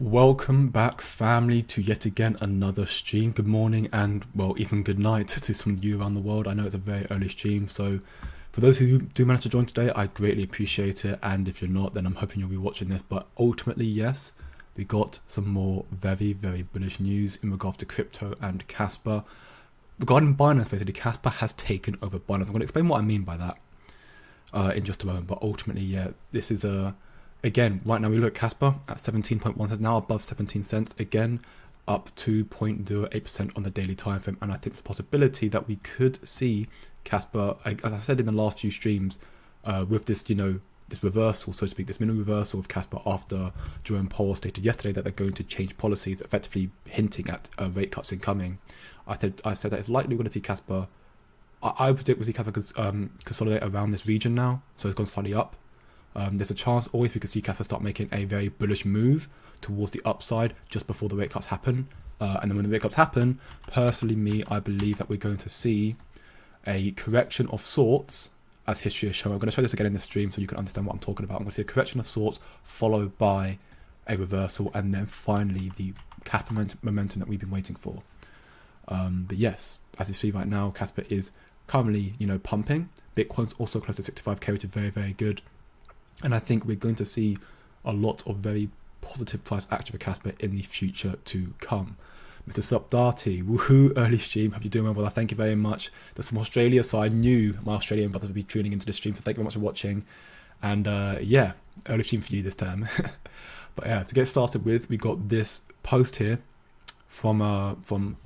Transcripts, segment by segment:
Welcome back, family, to yet again another stream. Good morning and, well, even good night to some of you around the world. I know it's a very early stream, so for those who do manage to join today, I greatly appreciate it. And if you're not, then I'm hoping you'll be watching this. But ultimately, yes, we got some more very, very bullish news in regards to crypto and Caspa. Regarding Binance, basically, Caspa has taken over Binance. I'm going to explain what I mean by that in just a moment. But ultimately, yeah, this is a... Again, right now we look at Kaspa at 17.1 cents, now above 17 cents, again up 2.08% on the daily time frame. And I think the possibility that we could see Kaspa, as I said in the last few streams, with this, this reversal, so to speak, this mini reversal of Kaspa after Jerome Powell stated yesterday that they're going to change policies, effectively hinting at rate cuts incoming. I said that it's likely we're going to see Kaspa, I predict we'll see Kaspa consolidate around this region now, so it's gone slightly up. There's a chance always we could see Caspa start making a very bullish move towards the upside just before the rate cuts happen. And then when the rate cuts happen, personally, I believe that we're going to see a correction of sorts, as history has shown. I'm going to show this again in the stream so you can understand what I'm talking about. I'm going to see a correction of sorts followed by a reversal and then finally the Caspa momentum that we've been waiting for. But yes, as you see right now, Caspa is currently, pumping. Bitcoin's also close to 65k, which is very, very good. And I think we're going to see a lot of very positive price action for Caspa in the future to come. Mr. Supdati, woohoo, early stream. Hope you're doing well, brother. Thank you very much. That's from Australia, so I knew my Australian brothers would be tuning into the stream, so thank you very much for watching. And yeah, early stream for you this time. But yeah, to get started with, we got this post here from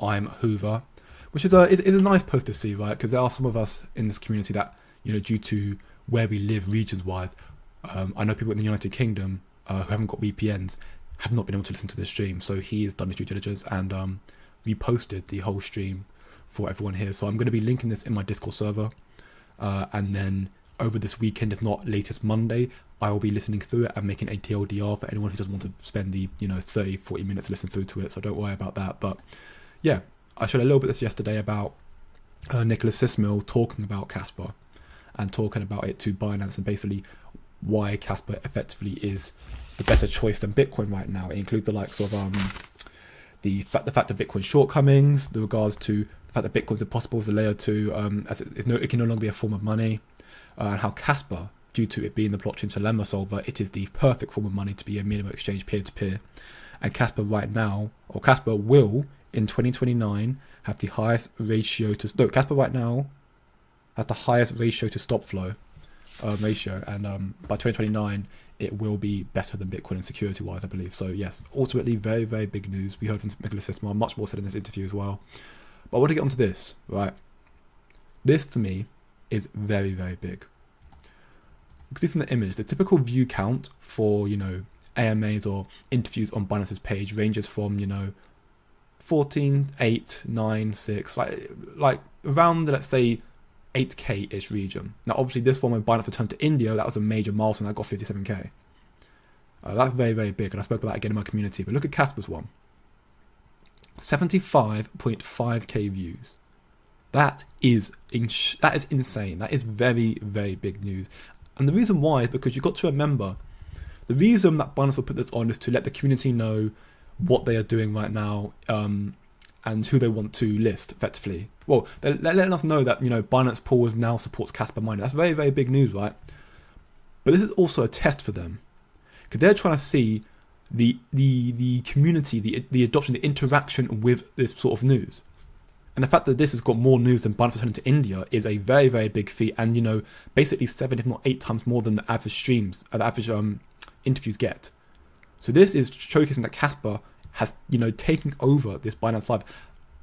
I'm Hoover, which is a nice post to see, right? Because there are some of us in this community that, due to where we live regions-wise, I know people in the United Kingdom who haven't got VPNs have not been able to listen to the stream. So he has done his due diligence and reposted the whole stream for everyone here. So I'm going to be linking this in my Discord server. And then over this weekend, if not latest Monday, I will be listening through it and making a TLDR for anyone who doesn't want to spend the 30, 40 minutes to listen through to it. So don't worry about that. But yeah, I showed a little bit of this yesterday about Nicholas Sismill talking about Caspa and talking about it to Binance and basically why Caspa effectively is the better choice than Bitcoin right now. It includes the likes of the fact of Bitcoin's shortcomings, the regards to the fact that Bitcoin's impossible as a layer 2, as it can no longer be a form of money, and how Caspa, due to it being the blockchain dilemma solver, it is the perfect form of money to be a minimum exchange peer-to-peer. And Caspa right now, or Caspa will in 2029 have the highest ratio to Caspa right now has the highest ratio to stop flow. Ratio, and by 2029 it will be better than Bitcoin in security wise, I believe. So yes, ultimately very, very big news. We heard from Nicholas Sismill, much more said in this interview as well. But I want to get onto this, right? This for me is very, very big. You can see from the image, the typical view count for AMAs or interviews on Binance's page ranges from 14, 8, 9, 6, like around, let's say, 8k-ish region. Now obviously this one, when Binance returned to India, that was a major milestone. That got 57k. That's very, very big, and I spoke about that again in my community. But look at Caspa's one, 75.5k views. That is insane. That is very, very big news. And the reason why is because you've got to remember, the reason that Binance will put this on is to let the community know what they are doing right now, and who they want to list effectively. Well, they're letting us know that Binance Pools now supports Caspa mining. That's very, very big news, right? But this is also a test for them, because they're trying to see the community, the adoption, the interaction with this sort of news. And the fact that this has got more news than Binance returning to India is a very, very big feat, and basically 7, if not 8 times more than the average streams, the average interviews get. So this is showcasing that Caspa has taken over this Binance Live.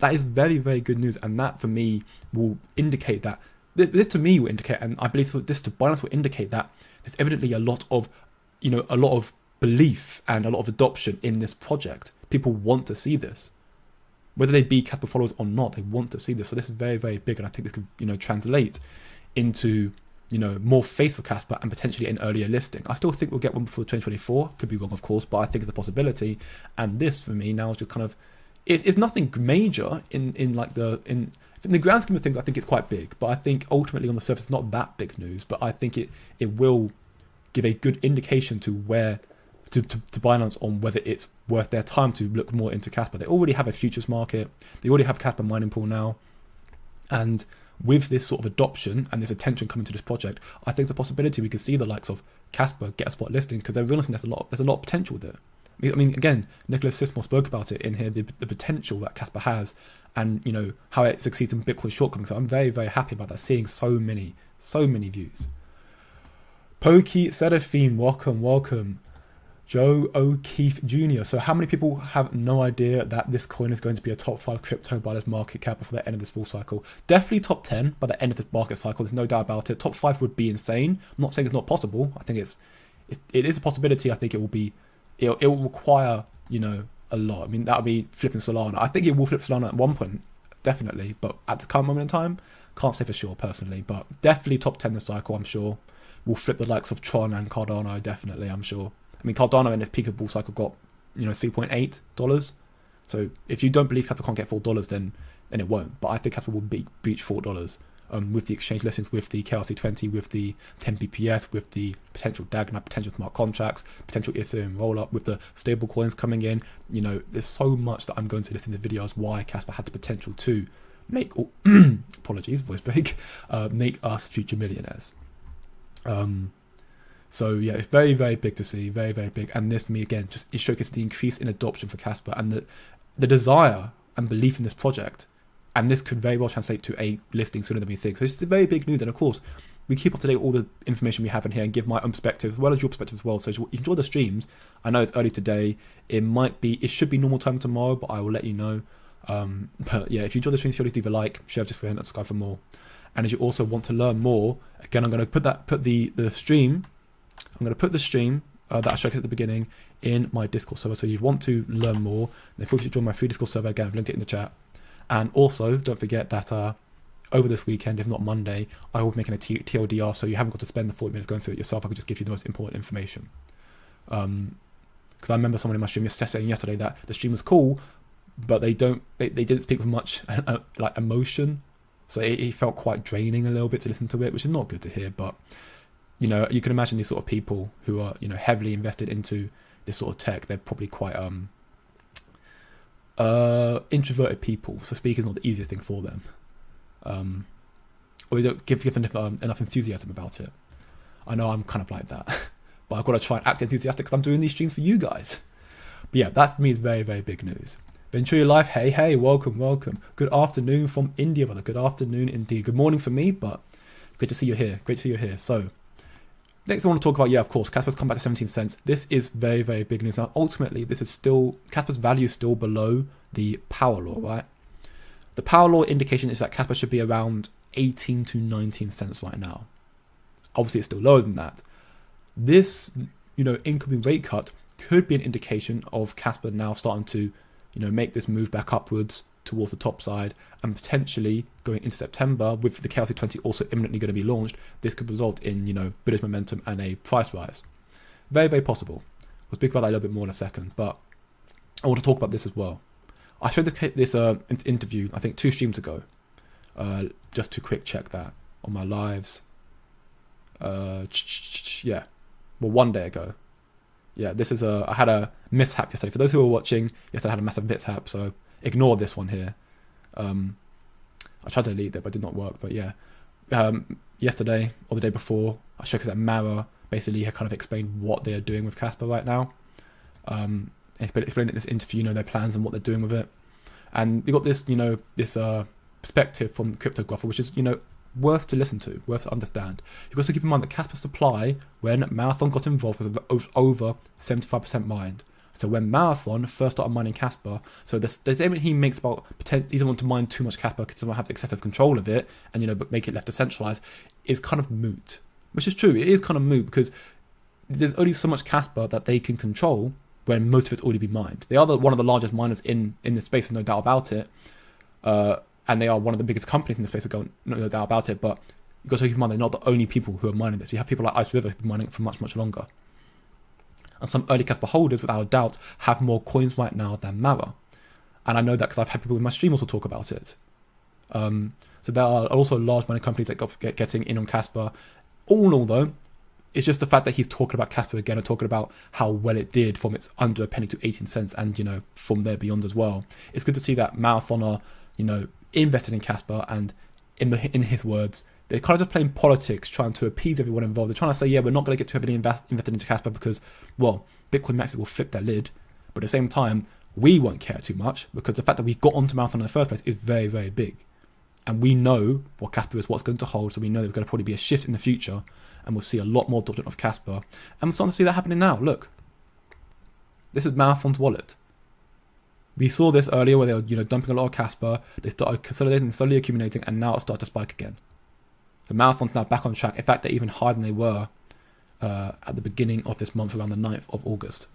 That is very, very good news, and that for me will indicate that this to me will indicate, and I believe this to Binance will indicate that there's evidently a lot of belief and a lot of adoption in this project. People want to see this, whether they be Caspa followers or not. They want to see this, so this is very, very big, and I think this could translate into more faith for Caspa and potentially an earlier listing. I still think we'll get one before 2024. Could be wrong, of course, but I think it's a possibility. And this, for me, now is just kind of, it's nothing major in the grand scheme of things. I think it's quite big, but I think ultimately on the surface, it's not that big news. But I think it will give a good indication to where to Binance on whether it's worth their time to look more into Caspa. They already have a futures market. They already have Caspa mining pool now. And with this sort of adoption and this attention coming to this project, I think it's a possibility we could see the likes of Caspa get a spot listing, because they're realizing there's a lot of potential there. I mean, again, Nicholas Sismore spoke about it in here, the potential that Caspa has, and how it succeeds in Bitcoin shortcomings. So I'm very, very happy about that, seeing so many views. Pokey Seraphim, welcome. Joe O'Keefe Jr. So how many people have no idea that this coin is going to be a top 5 crypto by this market cap before the end of this bull cycle? Definitely top 10 by the end of the market cycle. There's no doubt about it. Top 5 would be insane. I'm not saying it's not possible. I think it is a possibility. I think it will require, a lot. I mean, that would be flipping Solana. I think it will flip Solana at one point, definitely. But at the current moment in time, can't say for sure personally. But definitely top 10 this cycle, I'm sure. Will flip the likes of Tron and Cardano, definitely, I'm sure. I mean, Cardano in its peak of bull cycle got, $3.8. So if you don't believe Caspa can't get $4, then it won't. But I think Caspa will breach $4 with the exchange listings, with the KRC20, with the 10 BPS, with the potential DAG, potential smart contracts, potential Ethereum rollup, with the stable coins coming in. There's so much that I'm going to list in this video as why Caspa had the potential to make, apologies, voice break, make us future millionaires. So yeah, it's very, very big to see, very, very big. And this, for me, again, just it showcases the increase in adoption for Caspa and the desire and belief in this project. And this could very well translate to a listing sooner than we think. So it's very big news. And of course, we keep up to date all the information we have in here and give my own perspective as well as your perspective as well. So enjoy the streams. I know it's early today. It should be normal time tomorrow, but I will let you know. But yeah, if you enjoy the streams, please leave a like, share this friend, and subscribe for more. And if you also want to learn more, again, I'm going to put the stream. I'm going to put the stream that I showed at the beginning in my Discord server. So if you want to learn more, then feel free to join my free Discord server. Again, I've linked it in the chat. And also, don't forget that over this weekend, if not Monday, I will be making a TLDR, so you haven't got to spend the 40 minutes going through it yourself. I can just give you the most important information. Because I remember someone in my stream saying yesterday that the stream was cool, but they didn't speak with much like emotion. So it felt quite draining a little bit to listen to it, which is not good to hear. But you can imagine these sort of people who are heavily invested into this sort of tech. They're probably quite introverted people. So speaking is not the easiest thing for them, or they don't give enough enthusiasm about it. I know I'm kind of like that, but I've got to try and act enthusiastic because I'm doing these streams for you guys. But yeah, that for me is very, very big news. Venture your life. Hey, welcome. Good afternoon from India, brother. Good afternoon indeed. Good morning for me, but great to see you here. So next I want to talk about, of course, Caspa's come back to 17 cents. This is very, very big news. Now, ultimately, this is still, Caspa's value is still below the power law, right? The power law indication is that Caspa should be around 18 to 19 cents right now. Obviously, it's still lower than that. This, incoming rate cut could be an indication of Caspa now starting to, make this move back upwards towards the top side, and potentially going into September with the KRC20 also imminently going to be launched. This could result in, bullish momentum and a price rise. Very, very possible. We'll speak about that a little bit more in a second, but I want to talk about this as well. I showed this interview, I think 2 streams ago, just to quick check that on my lives. One day ago. Yeah, this is I had a mishap yesterday. For those who are watching, yesterday I had a massive mishap, so ignore this one here. I tried to delete it, but it did not work. But yeah, yesterday or the day before, I showed that Mara basically kind of explained what they are doing with Caspa right now. Explained in this interview, their plans and what they're doing with it. And we got this, this perspective from Cryptographer, which is, worth to listen to, worth to understand. You've got to keep in mind that Caspa supply, when Marathon got involved, was over 75% mined. So when Marathon first started mining Caspa, so the statement he makes about he doesn't want to mine too much Caspa because he doesn't have excessive control of it, and but make it less decentralized, is kind of moot. Which is true. It is kind of moot because there's only so much Caspa that they can control when most of it's already been mined. They are one of the largest miners in this space, there's no doubt about it. And they are one of the biggest companies in the space, no doubt about it. But you've got to keep in mind they're not the only people who are mining this. You have people like Ice River who've been mining it for much, much longer. And some early Caspa holders, without a doubt, have more coins right now than Mara. And I know that because I've had people in my stream also talk about it. So there are also large mining companies that get getting in on Caspa. All in all, though, it's just the fact that he's talking about Caspa again and talking about how well it did from its under a penny to 18 cents and, you know, from there beyond as well. It's good to see that Marathon are, you know, invested in Caspa, and in his words, they're kind of just playing politics, trying to appease everyone involved. They're trying to say, yeah, we're not going to get too heavily invested into Caspa because, well, Bitcoin Maxi will flip their lid. But at the same time, we won't care too much because the fact that we got onto Marathon in the first place is very, very big. And we know what Caspa is, what's going to hold, so we know there's going to probably be a shift in the future, and we'll see a lot more adoption of Caspa. And we're starting to see that happening now. Look, this is Marathon's wallet. We saw this earlier where they were, you know, dumping a lot of Caspa. They started consolidating, slowly accumulating, and now it started to spike again. So Marathon's now back on track. In fact, they're even higher than they were at the beginning of this month, around the 9th of August.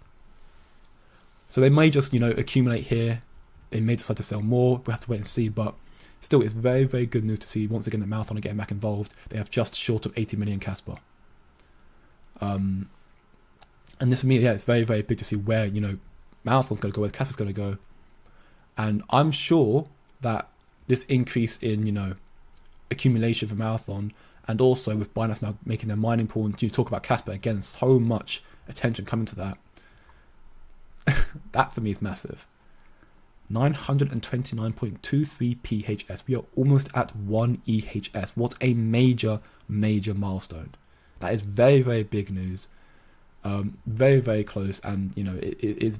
So they may just, you know, accumulate here. They may decide to sell more. We'll have to wait and see. But still, it's very, very good news to see once again that Marathon are getting back involved. They have just short of 80 million Caspa. And this for me, yeah, it's very, very big to see where, you know, Marathon's going to go, where Caspa's going to go. And I'm sure that this increase in, you know, accumulation for Marathon, and also with Binance now making their mining pool, and you talk about Caspa again, so much attention coming to that. That for me is massive. 929.23 PHS. We are almost at 1 EHS. What a major, major milestone. That is very, very big news. Very, very close, and you know, it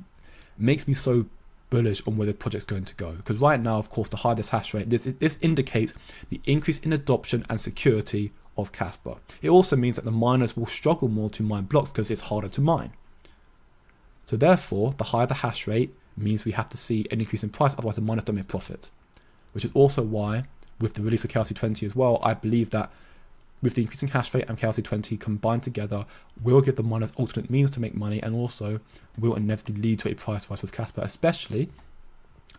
makes me so bullish on where the project's going to go. Because right now, of course, the higher this hash rate, this indicates the increase in adoption and security of Caspa. It also means that the miners will struggle more to mine blocks because it's harder to mine. So therefore, the higher the hash rate means we have to see an increase in price, otherwise the miners don't make profit. Which is also why, with the release of KRC20 as well, I believe that with the increasing hash rate and KRC20 combined together will give the miners alternate means to make money, and also will inevitably lead to a price rise with Caspa, especially,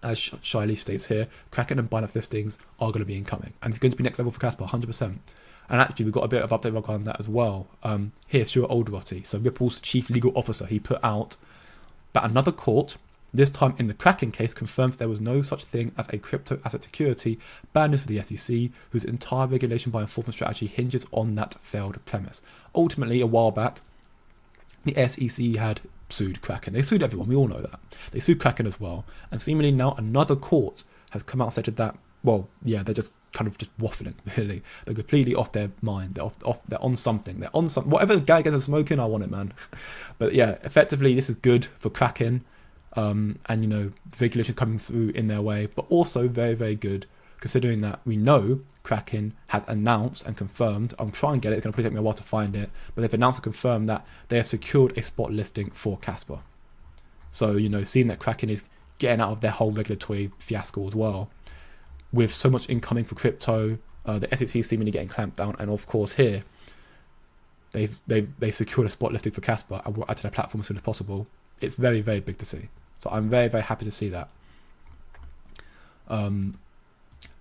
as Shiley states here, Kraken and Binance listings are going to be incoming. And it's going to be next level for Caspa, 100%. And actually, we've got a bit of update on that as well. Here, Stuart Alderotty, so Ripple's chief legal officer, he put out that another court, this time in the Kraken case, confirms there was no such thing as a crypto asset security, bad news for the SEC, whose entire regulation by enforcement strategy hinges on that failed premise. Ultimately, a while back, the SEC had sued Kraken. They sued everyone, we all know that. They sued Kraken as well. And seemingly now another court has come out and said that, well, yeah, they're just kind of just waffling, really. They're completely off their mind. They're on something. They're on something. Whatever the guy gets smoking, I want it, man. But yeah, effectively, this is good for Kraken. And, you know, the regulations coming through in their way, but also very, very good considering that we know Kraken has announced and confirmed, I'll try and get it, it's going to probably take me a while to find it, but they've announced and confirmed that they have secured a spot listing for Caspa. So, you know, seeing that Kraken is getting out of their whole regulatory fiasco as well, with so much incoming for crypto, the SEC seemingly getting clamped down, and of course here, they secured a spot listing for Caspa and will add to their platform as soon as possible. It's very, very big to see. So I'm very, very happy to see that. And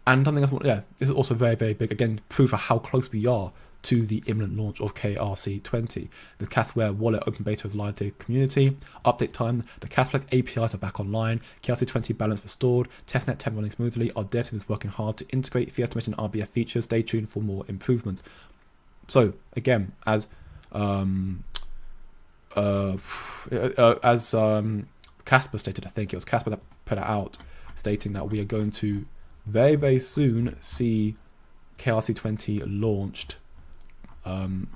something else, yeah, this is also very, very big. Again, proof of how close we are to the imminent launch of KRC20. The Casware wallet open beta is live to the community. Update time, the Caspa APIs are back online. KRC20 balance restored. Testnet 10 running smoothly. Our dev team is working hard to integrate fee estimation and RBF features. Stay tuned for more improvements. So again, as Caspa stated, I think it was Caspa that put it out, stating that we are going to very, very soon see KRC20 launched. I'll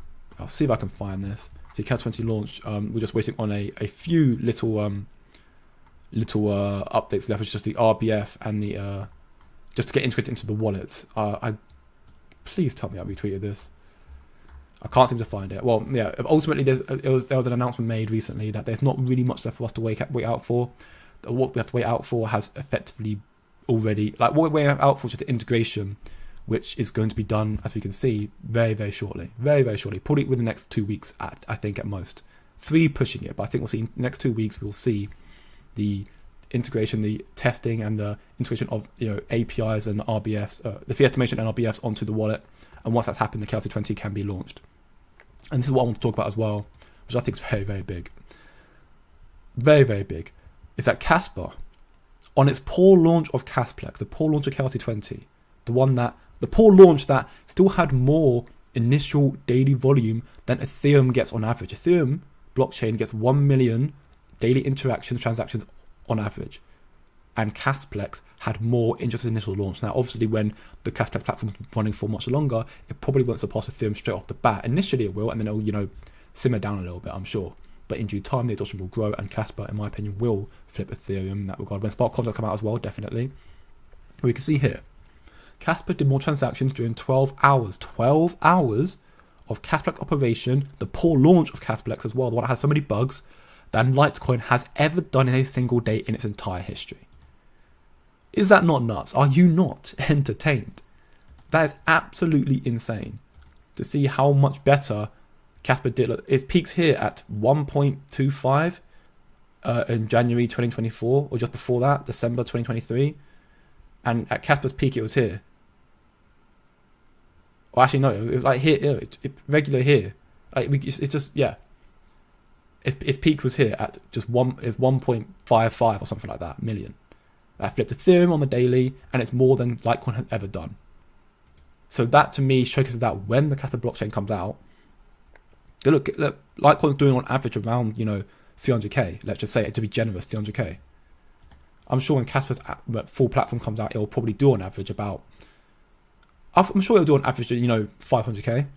see if I can find this. See KRC20 launched. We're just waiting on a few little updates left, which is just the RBF and the just to get integrated into the wallet. Please tell me I retweeted this. I can't seem to find it. Well, yeah. Ultimately, there was an announcement made recently that there's not really much left for us to wait out for. What we have to wait out for has effectively already, like what we're waiting out for is just the integration, which is going to be done, as we can see, very, very shortly. Very, very shortly. Probably within the next 2 weeks, I think at most. 3 pushing it, but I think we'll see in the next 2 weeks we'll see the integration, the testing, and the integration of APIs and RBFs, the fee estimation and RBFs onto the wallet. And once that's happened, the KRC20 can be launched. And this is what I want to talk about as well, which I think is very, very big. Very, very big. Is that Caspa, on its poor launch of Casplex, the poor launch of KRC20, the poor launch that still had more initial daily volume than Ethereum gets on average. Ethereum blockchain gets 1 million daily transactions on average. And Casplex had more in just initial launch. Now, obviously, when the Casplex platform is running for much longer, it probably won't surpass Ethereum straight off the bat. Initially, it will, and then it'll, simmer down a little bit, I'm sure. But in due time, the adoption will grow, and Caspa, in my opinion, will flip Ethereum in that regard. When smart contracts come out as well, definitely. We can see here, Caspa did more transactions during 12 hours. 12 hours of Casplex operation, the poor launch of Casplex as well, the one that has so many bugs, than Litecoin has ever done in a single day in its entire history. Is that not nuts? Are you not entertained? That is absolutely insane to see how much better Caspa did. It peaks here at 1.25 in January 2024, or just before that, December 2023. And at Caspa's peak, it was here. Well, actually, no, it was like here, regular here. It's just, yeah. Its peak was here at just 1.55 or something like that million. That flipped Ethereum on the daily, and it's more than Litecoin has ever done. So that to me showcases that when the Caspa blockchain comes out, look, Litecoin's doing on average around 300k. Let's just say it to be generous, 300k. I'm sure when Caspa's full platform comes out, it will probably do on average about. I'm sure it'll do on average, 500k,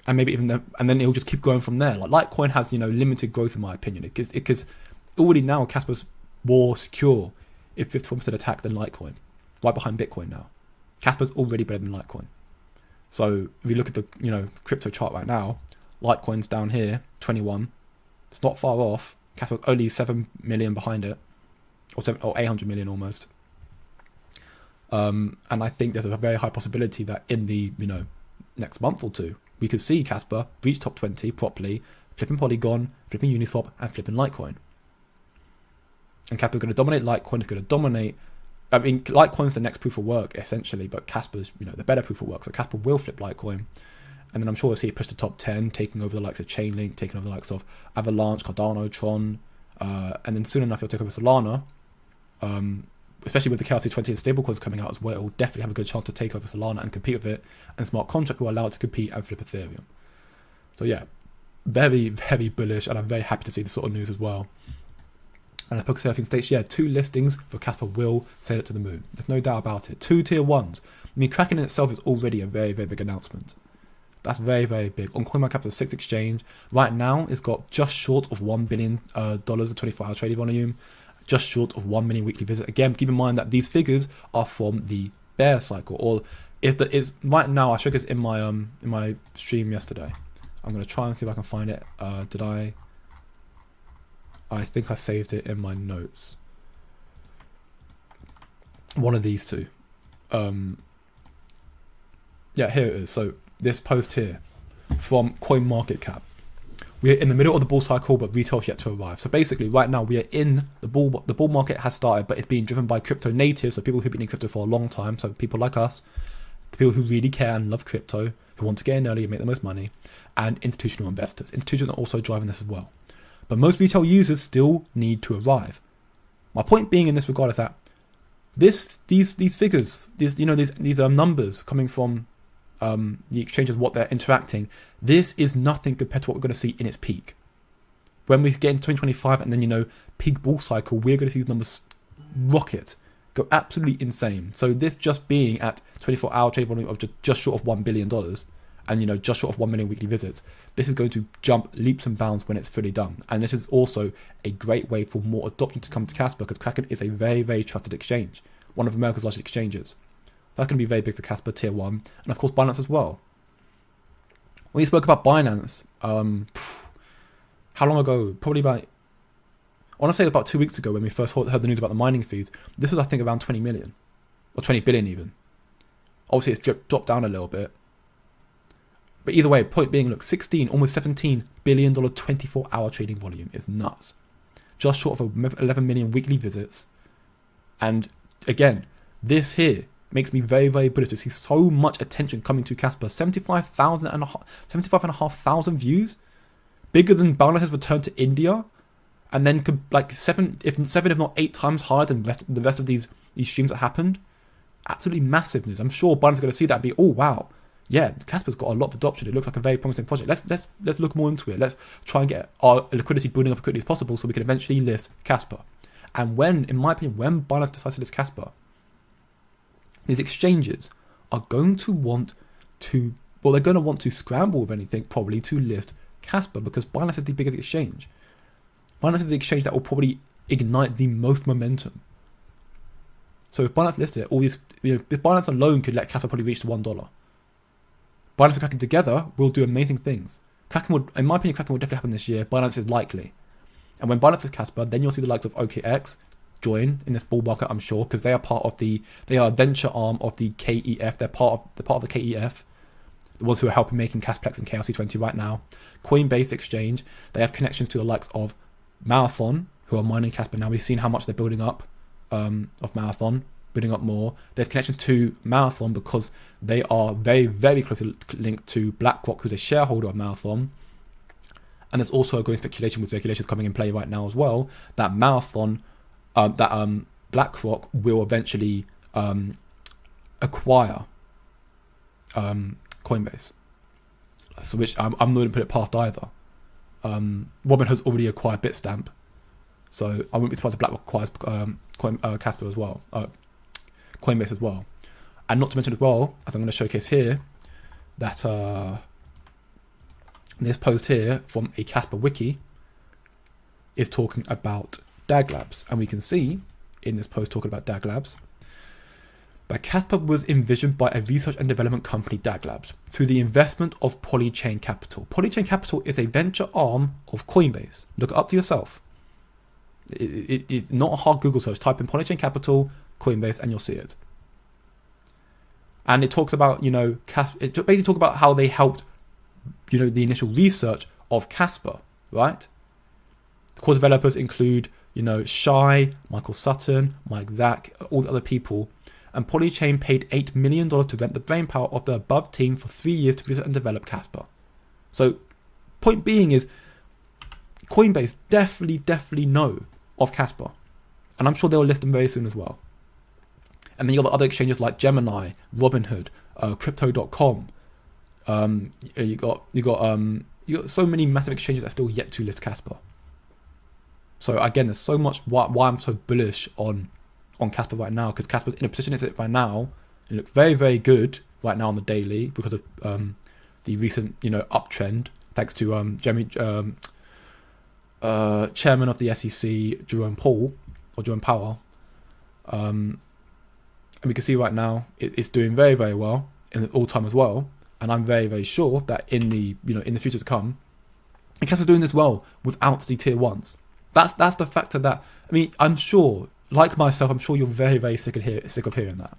and maybe even then, and then it'll just keep going from there. Like Litecoin has, limited growth in my opinion, because already now Caspa's more secure. If 54% attack than Litecoin, right behind Bitcoin now. Caspa's already better than Litecoin. So if you look at the crypto chart right now, Litecoin's down here, 21. It's not far off. Caspa's only 7 million behind it, or 800 million almost. And I think there's a very high possibility that in the next month or two, we could see Caspa reach top 20 properly, flipping Polygon, flipping Uniswap, and flipping Litecoin. And Caspa's going to dominate Litecoin. It's going to dominate. I mean, Litecoin's the next proof of work essentially, but Caspa's the better proof of work. So Caspa will flip Litecoin, and then I'm sure we'll see it push to top 10, taking over the likes of Chainlink, taking over the likes of Avalanche, Cardano, Tron, and then soon enough it'll take over Solana. Especially with the KRC20 and stablecoins coming out as well, it will definitely have a good chance to take over Solana and compete with it, and smart contract will allow it to compete and flip Ethereum. So yeah, very, very bullish, and I'm very happy to see this sort of news as well. And the Poker states, 2 listings for Caspa will sail it to the moon. There's no doubt about it. 2 tier 1s. I mean, Kraken in itself is already a very, very big announcement. That's very, very big. On CoinMarketCap's 6th exchange, right now it's got just short of $1 billion of 24-hour trading volume, just short of 1 million weekly visits. Again, keep in mind that these figures are from the bear cycle, or is right now. I showed this in my stream yesterday. I'm going to try and see if I can find it. Did I think I saved it in my notes. One of these two. Yeah, here it is. So this post here from CoinMarketCap. We're in the middle of the bull cycle, but retail's yet to arrive. So basically, right now we are in the bull. The bull market has started, but it's being driven by crypto natives, so people who've been in crypto for a long time. So people like us, the people who really care and love crypto, who want to get in early and make the most money, and institutional investors. Institutions are also driving this as well. But most retail users still need to arrive. My point being in this regard is that these figures, these numbers coming from the exchanges, what they're interacting, this is nothing compared to what we're going to see in its peak. When we get into 2025 and then peak bull cycle, we're going to see these numbers rocket, go absolutely insane. So this just being at 24-hour trade volume of just short of $1 billion, and just short of 1 million weekly visits, this is going to jump leaps and bounds when it's fully done. And this is also a great way for more adoption to come to Caspa, because Kraken is a very, very trusted exchange, one of America's largest exchanges. That's going to be very big for Caspa tier 1, and of course Binance as well. When we spoke about Binance, how long ago? Probably about, I want to say about 2 weeks ago when we first heard the news about the mining fees. This was, I think, around 20 million, or 20 billion even. Obviously it's dropped down a little bit. But either way, point being, look, 16, almost $17 billion 24-hour trading volume is nuts. Just short of 11 million weekly visits. And again, this here makes me very, very bullish to see so much attention coming to Caspa. 75,500 views, bigger than Bangladesh's return to India, and then like seven if not 8 times higher than the rest of these streams that happened. Absolutely massive news. I'm sure Binance is going to see that and be, oh wow, yeah, Caspa's got a lot of adoption. It looks like a very promising project. Let's look more into it. Let's try and get our liquidity building up as quickly as possible so we can eventually list Caspa. And when, in my opinion, when Binance decides to list Caspa, these exchanges are going to want to, well, they're going to want to scramble, if anything, probably to list Caspa, because Binance is the biggest exchange. Binance is the exchange that will probably ignite the most momentum. So if Binance lists it, all these, if Binance alone could let Caspa probably reach to $1. Binance and Kraken together will do amazing things. Kraken would, in my opinion, Kraken will definitely happen this year. Binance is likely. And when Binance is Caspa, then you'll see the likes of OKX join in this bull market, I'm sure, because they are part of they are a venture arm of the KEF. They're part of the KEF, the ones who are helping making Casplex and KRC20 right now. Coinbase Exchange, they have connections to the likes of Marathon, who are mining Caspa now. We've seen how much they're building up of Marathon, building up more. They have connection to Marathon because they are very, very closely linked to BlackRock, who's a shareholder of Marathon. And there's also a growing speculation with regulations coming in play right now as well that Marathon, BlackRock will eventually acquire Coinbase. So which I'm not going to put it past either. Robin has already acquired Bitstamp, so I wouldn't be surprised if BlackRock acquires Caspa as well, Coinbase as well. And not to mention as well, as I'm going to showcase here, that this post here from a Caspa wiki is talking about DAG Labs, and we can see in this post talking about DAG Labs that Caspa was envisioned by a research and development company, DAG Labs, through the investment of Polychain Capital. Polychain Capital is a venture arm of Coinbase. Look it up for yourself. It's not a hard Google search. Type in Polychain Capital, Coinbase, and you'll see it. And it talks about, it basically talks about how they helped, the initial research of Caspa, right? The core developers include, Shai, Michael Sutton, Mike Zack, all the other people. And Polychain paid $8 million to rent the brainpower of the above team for 3 years to research and develop Caspa. So, point being is, Coinbase definitely know of Caspa. And I'm sure they'll list them very soon as well. And then you got other exchanges like Gemini, Robinhood, Crypto.com. You got so many massive exchanges that are still yet to list Caspa. So again, there's so much why I'm so bullish on Caspa right now, because Caspa's in a position it's at right now. It looks very, very good right now on the daily because of the recent uptrend, thanks to chairman of the SEC Jerome Powell. And we can see right now it's doing very, very well in the all time as well. And I'm very, very sure that in the future to come, and Caspa's doing this well without the tier ones. That's the factor that, I'm sure, like myself, I'm sure you're very, very sick of hearing that.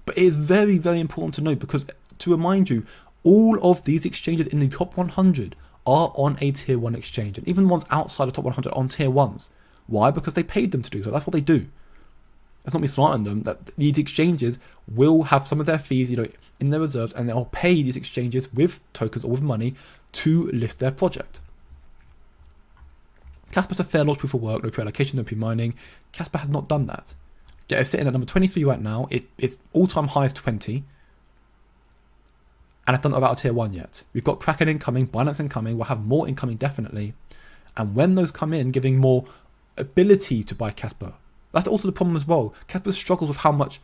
But it is very, very important to note, because to remind you, all of these exchanges in the top 100 are on a tier 1 exchange, and even the ones outside the top 100 are on tier 1s. Why? Because they paid them to do so. That's what they do. That's not me slanting them. That these exchanges will have some of their fees, in their reserves, and they'll pay these exchanges with tokens or with money to list their project. Caspa's a fair launch proof of work, no pre-allocation, no pre-mining. Caspa has not done that. It's sitting at number 23 right now. Its all-time high is 20. And it's done about a tier 1 yet. We've got Kraken incoming, Binance incoming. We'll have more incoming definitely. And when those come in, giving more ability to buy Caspa. That's also the problem as well. Caspa struggles with how much,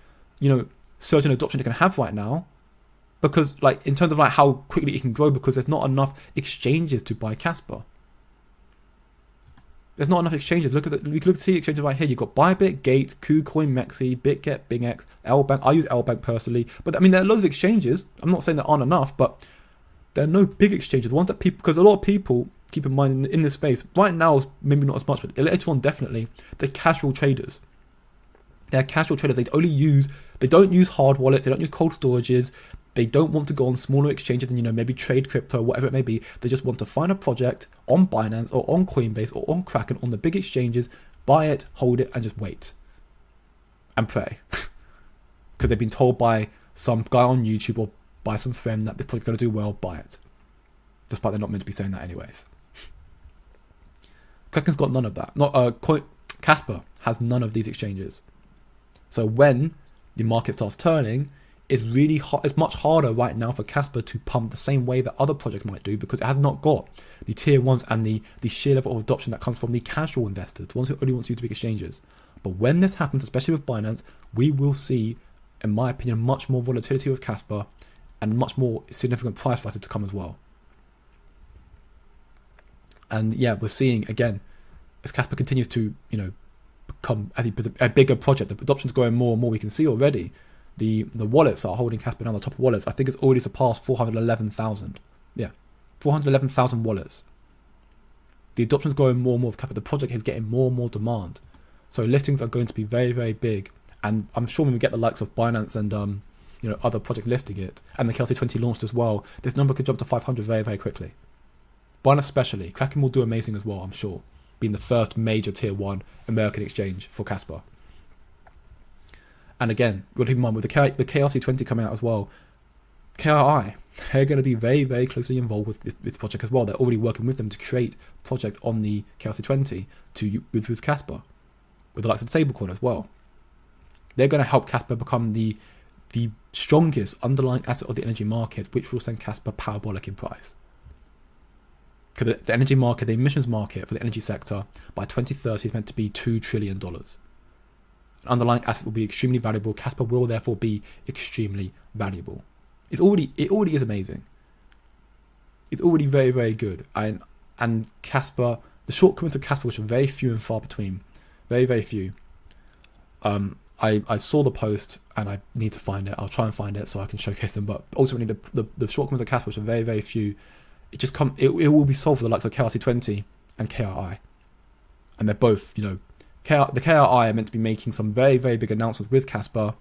surge and adoption it can have right now. Because, in terms of how quickly it can grow, because there's not enough exchanges to buy Caspa. There's not enough exchanges. We can see the exchanges right here. You've got Bybit, Gate, KuCoin, Mexi, BitGet, BingX, LBank. I use LBank personally. But there are loads of exchanges. I'm not saying there aren't enough, but there are no big exchanges. The ones that because a lot of people, keep in mind in this space, right now, maybe not as much, but later on definitely, they're casual traders. They're casual traders. They don't use hard wallets. They don't use cold storages. They don't want to go on smaller exchanges and, maybe trade crypto, whatever it may be. They just want to find a project on Binance or on Coinbase or on Kraken, on the big exchanges, buy it, hold it, and just wait. And pray. Because they've been told by some guy on YouTube or by some friend that they're probably going to do well, buy it. Despite they're not meant to be saying that anyways. Kraken's got none of that. Caspa has none of these exchanges. So when the market starts turning, it's really hard. It's much harder right now for Caspa to pump the same way that other projects might do, because it has not got the tier ones and the sheer level of adoption that comes from the casual investors, the ones who only want to use big exchanges. But when this happens, especially with Binance, we will see, in my opinion, much more volatility with Caspa and much more significant price rises to come as well. And yeah, we're seeing again, as Caspa continues to, become a bigger project, the adoption's growing more and more. We can see already the wallets that are holding Caspa now, the top wallets, I think it's already surpassed 411,000. Yeah, 411,000 wallets. The adoption's growing more and more of Caspa. The project is getting more and more demand. So listings are going to be very, very big. And I'm sure when we get the likes of Binance and other projects listing it, and the KLC20 launched as well, this number could jump to 500 very, very quickly. Binance especially. Kraken will do amazing as well, I'm sure, being the first major tier 1 American exchange for Caspa. And again, you've got to keep in mind with the KRC20 coming out as well, KRI, they're going to be very, very closely involved with this project as well. They're already working with them to create a project on the KRC20 with Caspa, with the likes of stablecoin as well. They're going to help Caspa become the strongest underlying asset of the energy market, which will send Caspa parabolic in price. Because the energy market, the emissions market for the energy sector by 2030 is meant to be $2 trillion. An underlying asset will be extremely valuable. Caspa will therefore be extremely valuable. It already is amazing. It's already very, very good. And Caspa, the shortcomings of Caspa, which are very few and far between, very, very few. I saw the post and I need to find it. I'll try and find it so I can showcase them. But ultimately, the shortcomings of Caspa, which are very, very few, it will be solved for the likes of KRC20 and KRI. And they're both, the KRI are meant to be making some very, very big announcements with Caspa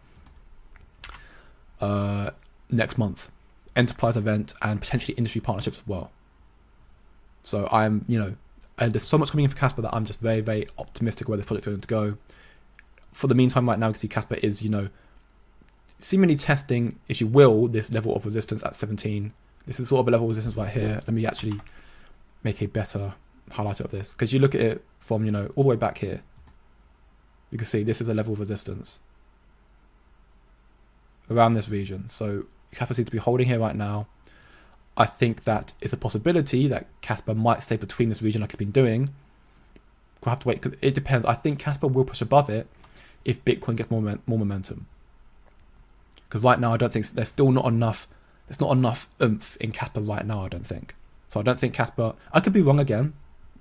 next month. Enterprise event and potentially industry partnerships as well. So and there's so much coming in for Caspa that I'm just very, very optimistic where this project is going to go. For the meantime, right now, you can see Caspa is, seemingly testing, if you will, this level of resistance at 17. This is sort of a level of resistance right here. Let me actually make a better highlighter of this. Because you look at it from, all the way back here. You can see this is a level of resistance around this region. So Caspa seems to be holding here right now. I think that it's a possibility that Caspa might stay between this region like it's been doing. We'll have to wait, because it depends. I think Caspa will push above it if Bitcoin gets more momentum. Because right now, I don't think there's still not enough. There's not enough oomph in Caspa right now, I don't think. So I don't think Caspa, I could be wrong again.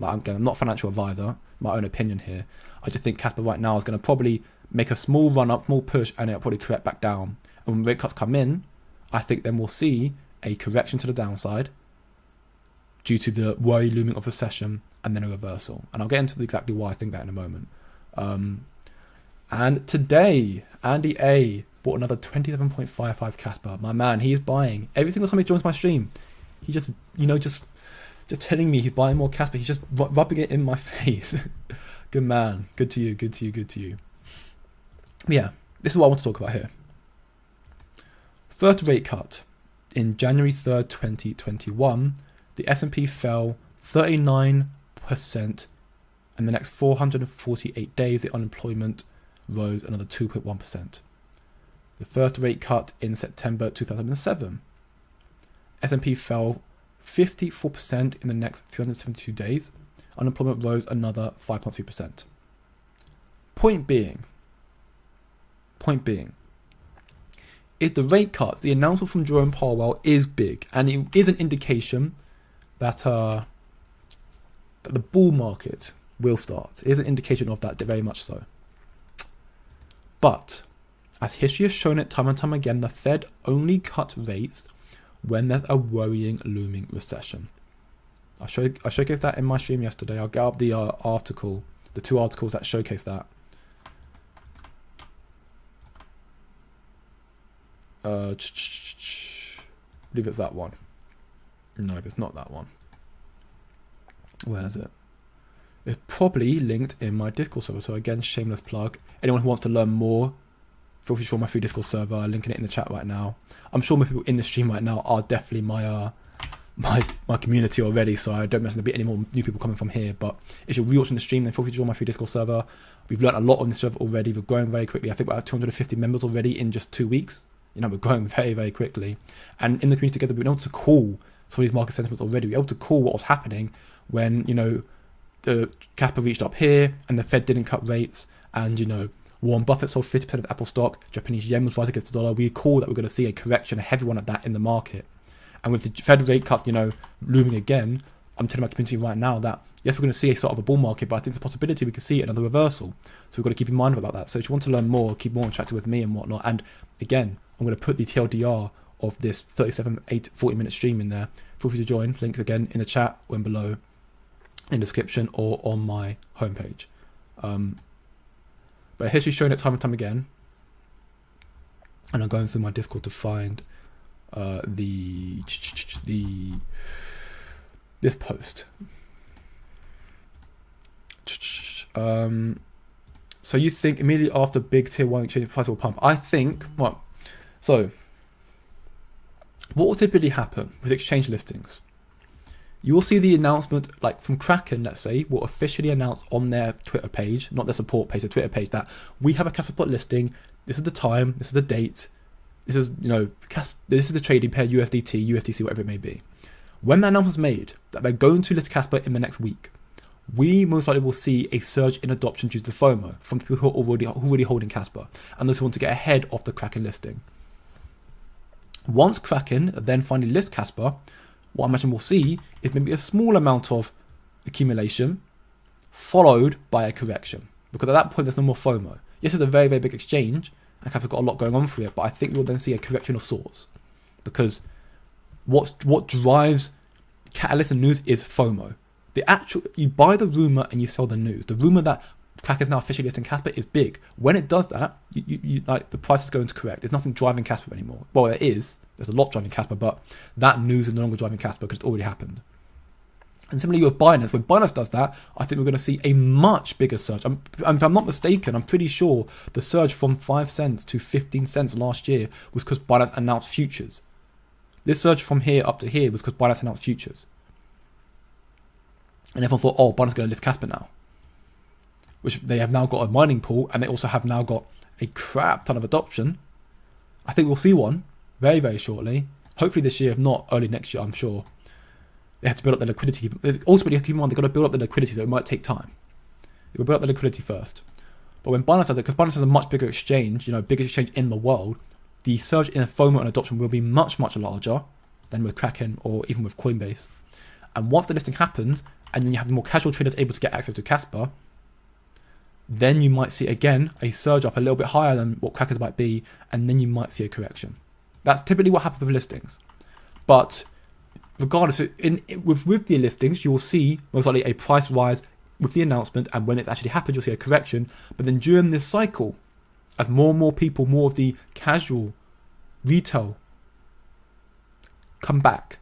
I'm not a financial advisor, my own opinion here. I just think Caspa right now is going to probably make a small run up, small push, and it'll probably correct back down. And when rate cuts come in, I think then we'll see a correction to the downside due to the worry looming of recession, and then a reversal. And I'll get into exactly why I think that in a moment. And today, Andy A bought another 27.55 Caspa. My man, he's buying. Every single time he joins my stream, he just telling me he's buying more Caspa. He's just rubbing it in my face. Good man. Good to you, good to you, good to you. Yeah, this is what I want to talk about here. First rate cut. In January 3rd, 2021, the S&P fell 39%. In the next 448 days, the unemployment rose another 2.1%. The first rate cut in September 2007. S&P fell 54% in the next 372 days. Unemployment rose another 5.3%. Point being, is the rate cuts, the announcement from Jerome Powell is big, and it is an indication that the bull market will start. It is an indication of that, very much so. But as history has shown it time and time again, the Fed only cut rates when there's a worrying looming recession. I showcased that in my stream yesterday. I'll get up the article, the two articles that showcase that. I believe it's that one. No, it's not that one. Where is it? It's probably linked in my Discord server. So again, shameless plug. Anyone who wants to learn more, feel free to join my free Discord server. I'm linking it in the chat right now. I'm sure most people in the stream right now are definitely my community already. So I don't imagine there'll be any more new people coming from here. But if you're rewatching the stream, then feel free to join my free Discord server. We've learned a lot on this server already. We're growing very quickly. I think we're at 250 members already in just 2 weeks. You know, we're growing very, very quickly. And in the community together, we've been able to call some of these market sentiments already. We're able to call what was happening when, you know, the Caspa reached up here and the Fed didn't cut rates, and, you know, Warren Buffett sold 50% of Apple stock, Japanese yen was right against the dollar. We call that we're going to see a correction, a heavy one at that in the market. And with the Fed rate cuts, you know, looming again, I'm telling my community right now that, yes, we're going to see a sort of a bull market, but I think there's a possibility we could see another reversal. So we've got to keep in mind about that. So if you want to learn more, keep more interactive with me and whatnot. And again, I'm going to put the TLDR of this 40-minute stream in there. Feel free to join. Links again in the chat or in below in the description or on my homepage. But history's shown it time and time again. And I'm going through my Discord to find this post. So you think immediately after big tier 1 exchange price will pump? I think, well, so what will typically happen with exchange listings? You will see the announcement, like from Kraken, let's say, will officially announce on their Twitter page, not their support page, their Twitter page, that we have a Caspa listing. This is the time, this is the date, this is, you know, this is the trading pair, USDT, USDC, whatever it may be. When that announcement is made that they're going to list Caspa in the next week, we most likely will see a surge in adoption due to the FOMO from people who are already holding Caspa and those who want to get ahead of the Kraken listing. Once Kraken then finally lists Caspa, what I imagine we'll see is maybe a small amount of accumulation followed by a correction, because at that point there's no more FOMO. Yes, it's a very, very big exchange and Caspa's got a lot going on for it, but I think we'll then see a correction of sorts, because what drives catalyst and news is FOMO. You buy the rumor and you sell the news. The rumor that Kraken is now officially listing Caspa is big. When it does that, you like the price is going to correct. There's nothing driving Caspa anymore. Well, there is. There's a lot driving Caspa, but that news is no longer driving Caspa because it's already happened. And similarly with Binance, when Binance does that, I think we're going to see a much bigger surge. If I'm not mistaken, I'm pretty sure the surge from 5 cents to 15 cents last year was because Binance announced futures. This surge from here up to here was because Binance announced futures. And everyone thought, oh, Binance is going to list Caspa now. Which they have now got a mining pool, and they also have now got a crap ton of adoption. I think we'll see one very, very shortly. Hopefully this year, if not early next year, I'm sure. They have to build up their liquidity. Ultimately, keep in mind, they've got to build up the liquidity, so it might take time. They'll build up the liquidity first. But when Binance does it, because Binance is a much bigger exchange, you know, biggest exchange in the world, the surge in FOMO and adoption will be much, much larger than with Kraken or even with Coinbase. And once the listing happens, and then you have more casual traders able to get access to Caspa, then you might see again a surge up a little bit higher than what Kraken might be, and then you might see a correction. That's typically what happens with listings. But regardless, with the listings, you will see most likely a price rise with the announcement, and when it actually happens, you'll see a correction. But then during this cycle, as more and more people, more of the casual retail come back,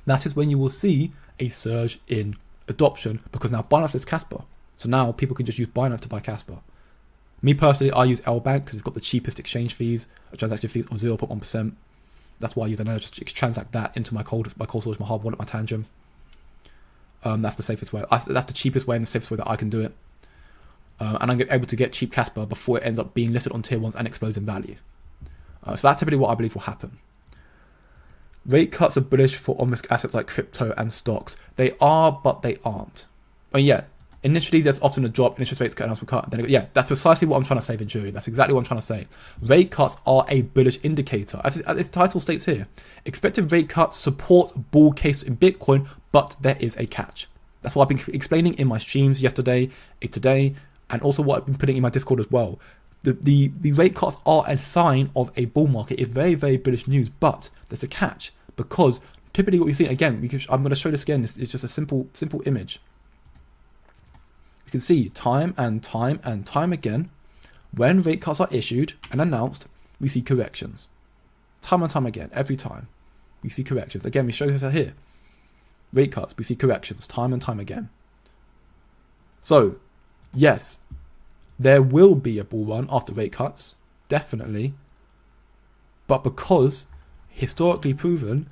that is when you will see a surge in adoption, because now Binance lists Caspa. So now people can just use Binance to buy Caspa. Me personally, I use L-Bank because it's got the cheapest exchange fees, transaction fees of 0.1%. That's why I use it. I just transact that into my cold storage, my hard wallet, my Tangent. That's the safest way. That's the cheapest way and the safest way that I can do it. And I'm able to get cheap Caspa before it ends up being listed on tier 1s and explodes in value. So that's typically what I believe will happen. Rate cuts are bullish for on-risk assets like crypto and stocks. They are, but they aren't. I mean, yeah, initially there's often a drop in interest rates and cut. Then yeah, that's precisely what I'm trying to say, Venturi. That's exactly what I'm trying to say. Rate cuts are a bullish indicator. As its title states here, expected rate cuts support bull case in Bitcoin, but there is a catch. That's what I've been explaining in my streams yesterday, today, and also what I've been putting in my Discord as well. The rate cuts are a sign of a bull market. It's very, very bullish news, but there's a catch, because typically what we see, again, I'm going to show this again. It's just a simple image. You can see time and time and time again, when rate cuts are issued and announced, we see corrections. Time and time again, every time, we see corrections. Again, we show this here. Rate cuts, we see corrections, time and time again. So, yes, there will be a bull run after rate cuts, definitely. But because, historically proven,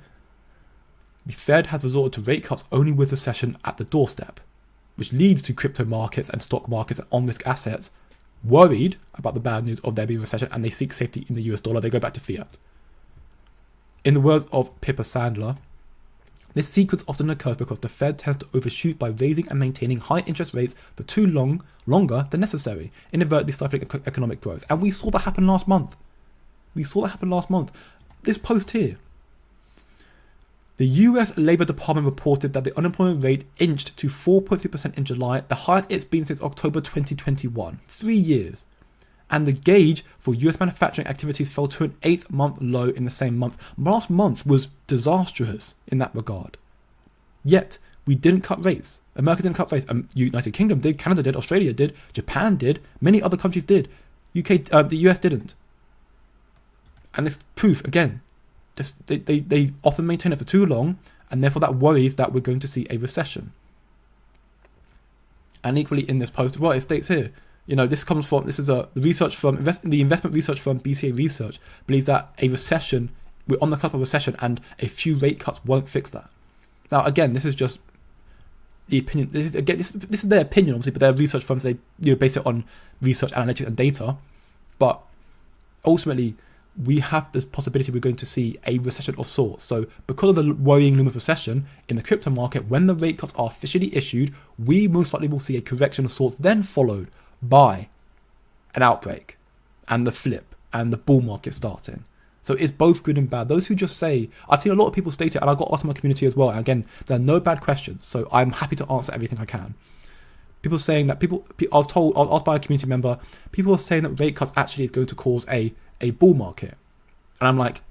the Fed has resorted to rate cuts only with recession at the doorstep, which leads to crypto markets and stock markets and on-risk assets worried about the bad news of there being a recession and they seek safety in the US dollar, they go back to fiat. In the words of Pippa Sandler, this sequence often occurs because the Fed tends to overshoot by raising and maintaining high interest rates for too longer than necessary, inadvertently stifling economic growth. And we saw that happen last month. This post here. The US Labour Department reported that the unemployment rate inched to 4.2% in July, the highest it's been since October 2021, 3 years. And the gauge for US manufacturing activities fell to an 8-month low in the same month. Last month was disastrous in that regard. Yet, we didn't cut rates. America didn't cut rates. United Kingdom did, Canada did, Australia did, Japan did, many other countries did. The US didn't. And this proof, again, just they often maintain it for too long, and therefore that worries that we're going to see a recession. And equally in this post, well, it states here, this is the research from the investment research firm BCA Research believes that a recession, we're on the cusp of a recession, and a few rate cuts won't fix that. Now, again, this is just the opinion. This is their opinion, obviously, but their research firms, they base it on research, analytics, and data. But ultimately, we have this possibility we're going to see a recession of sorts. So because of the worrying loom of recession in the crypto market, when the rate cuts are officially issued, we most likely will see a correction of sorts, then followed by an outbreak and the flip and the bull market starting. So it's both good and bad. Those who just say, I've seen a lot of people state it, and I got asked in my community as well. And again, there are no bad questions, so I'm happy to answer everything I can. People saying that I was asked by a community member, people are saying that rate cuts actually is going to cause a bull market. And I'm like,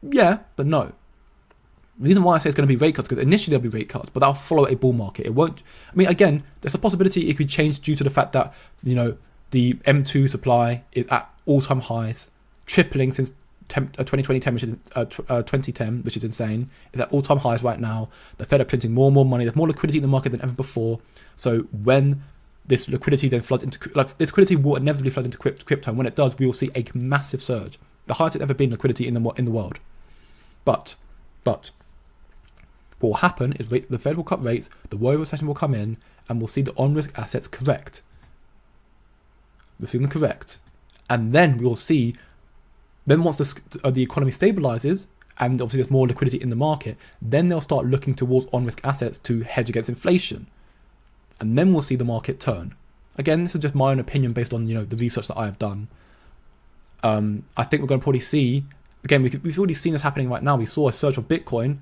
yeah, but no. The reason why I say it's going to be rate cuts, because initially there'll be rate cuts, but that'll follow a bull market. It won't. I mean, again, there's a possibility it could change due to the fact that, the M2 supply is at all-time highs, tripling since 2010, which is 2010, which is insane. It's at all-time highs right now. The Fed are printing more and more money. There's more liquidity in the market than ever before. So when this liquidity then floods into, this liquidity will inevitably flood into crypto. And when it does, we will see a massive surge, the highest it's ever been liquidity in the world. But what will happen is the Fed will cut rates, the worry recession will come in, and we'll see the on-risk assets correct. We'll see them correct. And then we'll see, once the economy stabilizes, and obviously there's more liquidity in the market, then they'll start looking towards on-risk assets to hedge against inflation. And then we'll see the market turn. Again, this is just my own opinion based on, the research that I have done. I think we're going to probably see, again, we've already seen this happening right now. We saw a surge of Bitcoin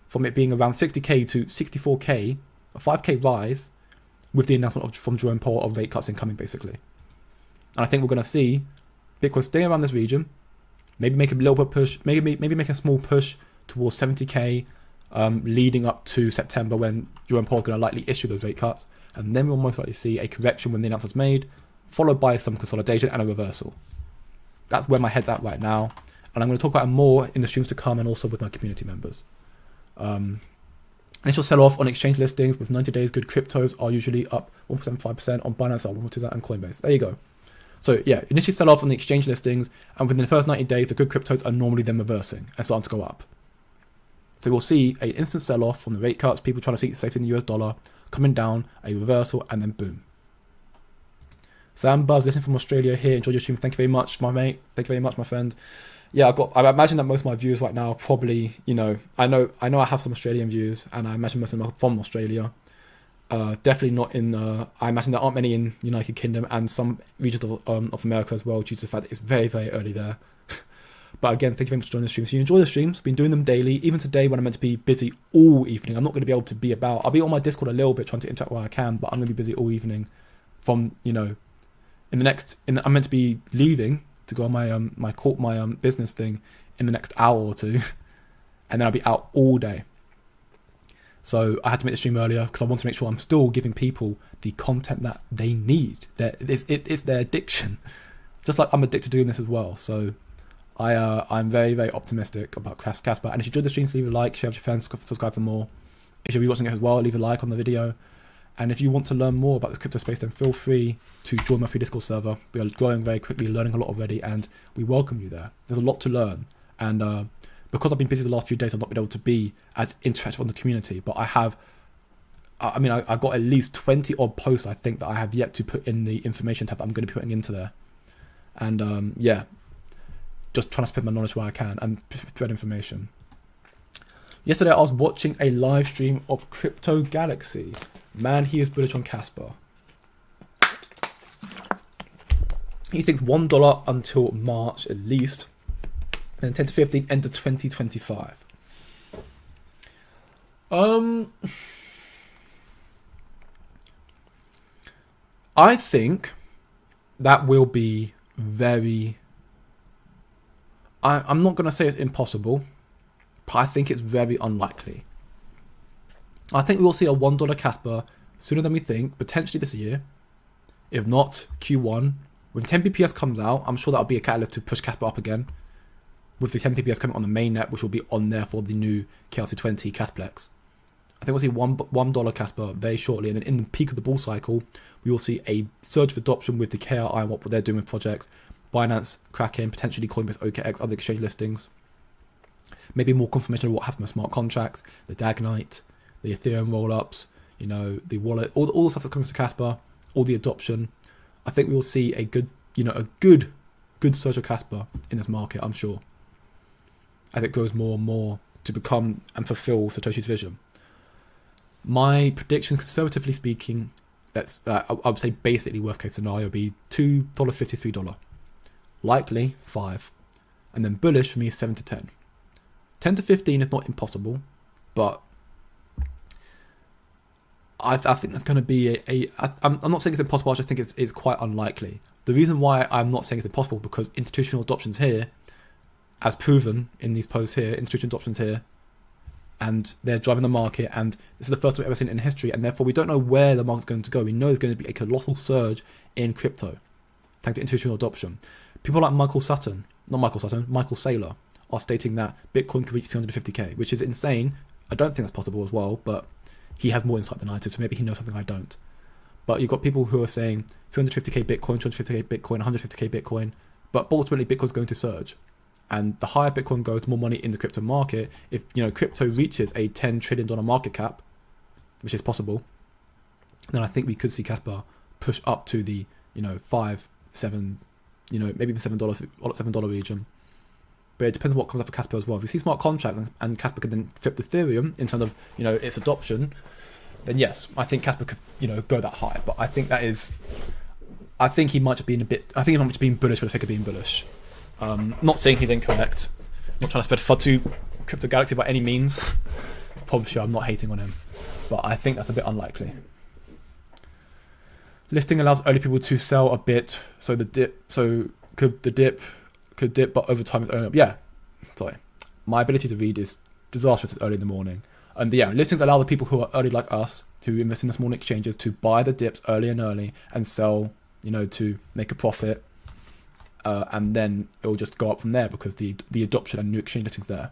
from it being around 60k to 64k, a 5k rise with the announcement from Jerome Powell of rate cuts incoming, basically. And I think we're going to see Bitcoin stay around this region, maybe make a little bit push, maybe make a small push towards 70k, leading up to September when Jerome Powell is going to likely issue those rate cuts. And then we'll most likely see a correction when the announcement's made, followed by some consolidation and a reversal. That's where my head's at right now. And I'm going to talk about it more in the streams to come and also with my community members. Initial sell-off on exchange listings with 90 days good cryptos are usually up 1.75% on Binance, 1.2% and Coinbase. There you go. So yeah, initially sell off on the exchange listings, and within the first 90 days, the good cryptos are normally then reversing and starting to go up. So we'll see an instant sell-off from the rate cuts, people trying to seek safety in the US dollar, coming down, a reversal, and then boom. Sam Buzz, listening from Australia here. Enjoy your stream. Thank you very much, my mate. Thank you very much, my friend. Yeah, I imagine that most of my viewers right now are probably, I know I have some Australian viewers, and I imagine most of them are from Australia. Definitely not in, I imagine there aren't many in United Kingdom and some regions of America as well, due to the fact that it's very, very early there. But again, thank you very much for joining the stream. So you enjoy the streams, been doing them daily, even today when I'm meant to be busy all evening. I'm not going to be able to be about, I'll be on my Discord a little bit trying to interact where I can, but I'm going to be busy all evening from, I'm meant to be leaving to go on my business thing in the next hour or two, and then I'll be out all day. So I had to make the stream earlier because I want to make sure I'm still giving people the content that they need. It's their addiction, just like I'm addicted to doing this as well. So I'm very, very optimistic about Caspa. And if you enjoyed the stream, leave a like, share with your friends, subscribe for more. If you're rewatching it as well, leave a like on the video. And if you want to learn more about the crypto space, then feel free to join my free Discord server. We are growing very quickly, learning a lot already, and we welcome you there. There's a lot to learn. And because I've been busy the last few days, I've not been able to be as interactive on the community, but I have I mean, I got at least 20 odd posts, I think, that I have yet to put in the information tab that I'm going to be putting into there. And yeah, just trying to spread my knowledge where I can and spread information. Yesterday, I was watching a live stream of Crypto Galaxy. Man, he is bullish on Caspa. He thinks $1 until March at least, and 10 to 15 end of 2025. I think that will be very... I'm not going to say it's impossible, but I think it's very unlikely. I think we will see a $1 Caspa sooner than we think, potentially this year. If not, Q1. When 10 BPS comes out, I'm sure that'll be a catalyst to push Caspa up again. With the 10 BPS coming on the mainnet, which will be on there for the new KRC20 Casplex. I think we'll see $1 Caspa very shortly, and then in the peak of the bull cycle, we will see a surge of adoption with the KRI and what they're doing with projects. Binance, Kraken, potentially Coinbase, OKX, other exchange listings. Maybe more confirmation of what happened with smart contracts, the Dagnite, the Ethereum roll-ups, you know, the wallet, all the stuff that comes to Caspa, all the adoption. I think we will see a good, you know, a good surge of Caspa in this market, I'm sure, as it grows more and more to become and fulfill Satoshi's vision. My prediction, conservatively speaking, that's I would say basically worst case scenario would be $2.50, $3. Likely 5, and then bullish for me is 7 to 10. 10 to 15 is not impossible, but I think that's going to be I'm not saying it's impossible. I just think it's quite unlikely. The reason why I'm not saying it's impossible because institutional adoption's here, as proven in these posts here, institutional adoption's here, and they're driving the market, and this is the first time we've ever seen it in history, and therefore we don't know where the market's going to go. We know there's going to be a colossal surge in crypto, thanks to institutional adoption. People like Michael Saylor are stating that Bitcoin could reach 350k, which is insane. I don't think that's possible as well, but he has more insight than I do, so maybe he knows something I don't. But you've got people who are saying 350k Bitcoin, 250k Bitcoin, 150k Bitcoin, but ultimately Bitcoin's going to surge. And the higher Bitcoin goes, the more money in the crypto market. If, you know, crypto reaches a $10 trillion market cap, which is possible, then I think we could see Caspa push up to the, you know, 5, 7, you know, maybe the $7 region. But it depends on what comes up for Caspa as well. If we see smart contracts and Caspa can then flip the Ethereum in terms of, you know, its adoption, then yes, I think Caspa could, you know, go that high. But I think that is, I think he might have been bullish for the sake of being bullish. Not saying he's incorrect. Not trying to spread FUD to Crypto Galaxy by any means. Probably sure I'm not hating on him, but I think that's a bit unlikely. Listing allows early people to sell a bit, so could dip, but over time it's only up. Yeah, sorry, my ability to read is disastrous early in the morning. And yeah, listings allow the people who are early like us, who invest in the small exchanges, to buy the dips early and sell, you know, to make a profit. And then it will just go up from there because the adoption and new exchange listings there.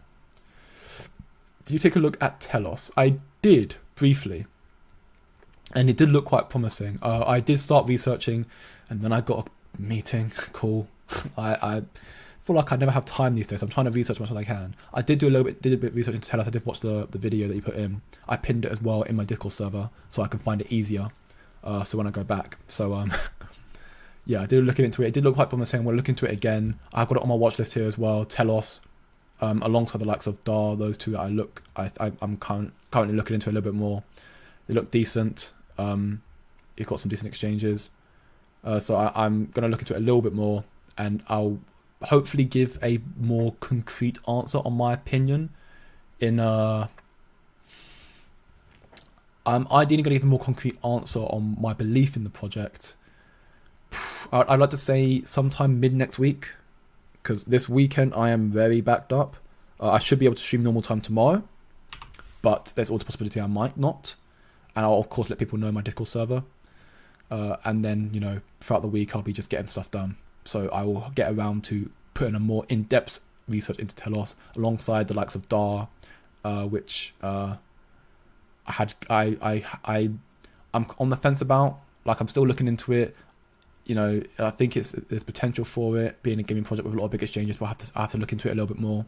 Did you take a look at Telos? I did briefly, and it did look quite promising. I did start researching, and then I got a meeting call. I feel like I never have time these days. I'm trying to research as much as I can. I did do a bit of research into Telos. I did watch the video that you put in. I pinned it as well in my Discord server so I can find it easier. So when I go back, yeah, I did look into it. It did look quite promising. We'll look into it again. I've got it on my watch list here as well. Telos, alongside the likes of DAR, those two that I'm currently looking into a little bit more. They look decent. You've got some decent exchanges. So I'm going to look into it a little bit more, and I'll hopefully give a more concrete answer on my opinion. I'm ideally going to give a more concrete answer on my belief in the project. I'd like to say sometime mid next week, because this weekend I am very backed up. I should be able to stream normal time tomorrow, but there's always the possibility I might not. And I'll of course let people know in my Discord server. And then, you know, throughout the week I'll be just getting stuff done. So I will get around to putting a more in-depth research into Telos alongside the likes of DAR, which I'm on the fence about. Like, I'm still looking into it. You know, I think there's potential for it being a gaming project with a lot of big exchanges, but I have to look into it a little bit more.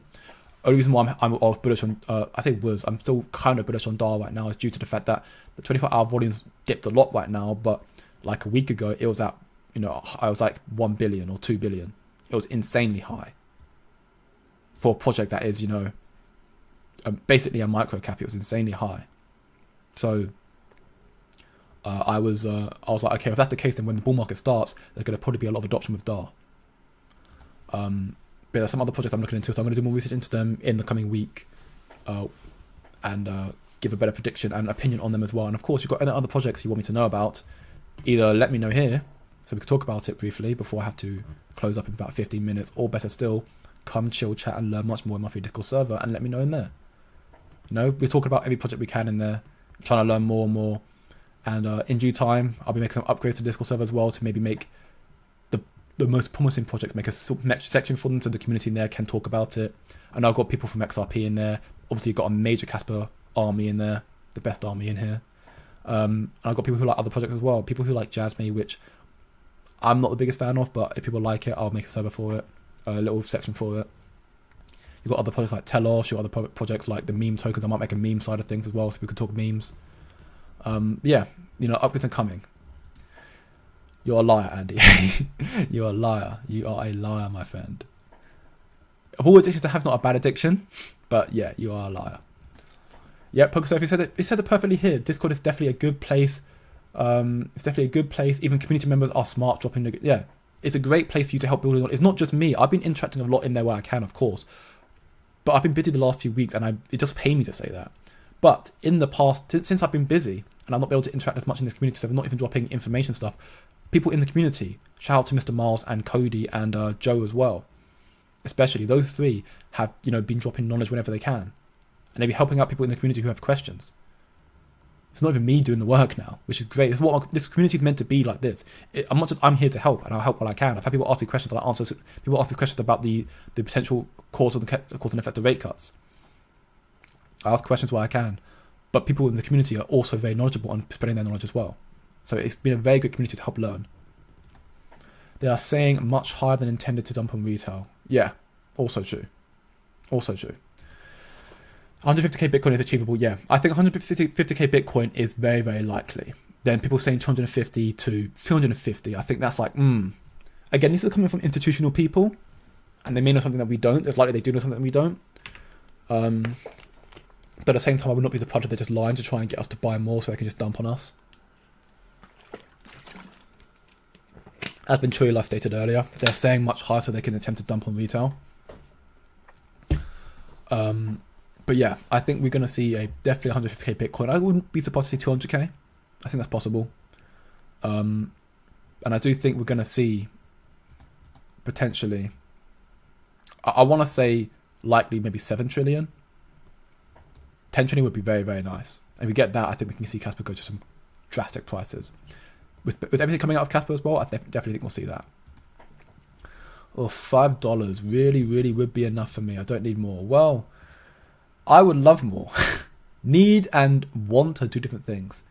only reason why I was bullish on, I'm still kind of bullish on DAR right now is due to the fact that the 24-hour volume's dipped a lot right now, but like a week ago, it was at, I was like 1 billion or 2 billion. It was insanely high for a project that is, basically a micro cap. It was insanely high. So I was like, okay, if that's the case, then when the bull market starts, there's going to probably be a lot of adoption with DAR. But there's some other projects I'm looking into, so I'm going to do more research into them in the coming week, and give a better prediction and opinion on them as well. And of course, you've got any other projects you want me to know about, either let me know here so we can talk about it briefly before I have to close up in about 15 minutes, or better still, come chill, chat, and learn much more in my free Discord server and let me know in there. We're talking about every project we can in there, trying to learn more and more. And in due time, I'll be making some upgrades to the Discord server as well to maybe make the most promising projects, make a section for them so the community in there can talk about it. And I've got people from XRP in there. Obviously, you've got a major Caspa army in there, the best army in here. And I've got people who like other projects as well. People who like Jasmine, which I'm not the biggest fan of, but if people like it, I'll make a server for it, a little section for it. You've got other projects like Telos, you've got other projects like the meme tokens. I might make a meme side of things as well, so we can talk memes. Yeah, upwards and coming. You're a liar, Andy. You're a liar. You are a liar, my friend. Of all addictions to have, not a bad addiction, but yeah, you are a liar. Yeah, PokerSurf, he said it perfectly here. Discord is definitely a good place. It's definitely a good place. Even community members are smart, dropping. Yeah, it's a great place for you to help build it. It's not just me. I've been interacting a lot in there where I can, of course. But I've been busy the last few weeks, and it just pains me to say that. But in the past, since I've been busy, and I'm not able to interact as much in this community, so I'm not even dropping information stuff, people in the community, shout out to Mr. Miles and Cody and Joe as well, especially those three have been dropping knowledge whenever they can, and they be helping out people in the community who have questions. It's not even me doing the work now, which is great. It's what this community is meant to be like. This I'm here to help, and I'll help what I can. I've had people ask me questions that I answer. People ask me questions about the potential cause and effect of rate cuts. I ask questions where I can, but people in the community are also very knowledgeable on spreading their knowledge as well. So it's been a very good community to help learn. They are saying much higher than intended to dump on retail. Yeah, also true. Also true. 150k Bitcoin is achievable. Yeah, I think 150k Bitcoin is very, very likely. Then people saying 250 to 250. I think that's like, Again, these are coming from institutional people, and they may know something that we don't. It's likely they do know something that we don't. But at the same time, I would not be surprised if they're just lying to try and get us to buy more so they can just dump on us. As Venturi Life stated earlier, they're saying much higher so they can attempt to dump on retail. But yeah, I think we're going to see a definitely 150k Bitcoin. I wouldn't be surprised to see 200k. I think that's possible. And I do think we're going to see potentially, I want to say likely maybe 7 trillion. 10 trillion would be very, very nice. And if we get that, I think we can see Caspa go to some drastic prices. With everything coming out of Caspa as well, I definitely think we'll see that. Oh, $5 really, really would be enough for me. I don't need more. Well, I would love more. Need and want are two different things.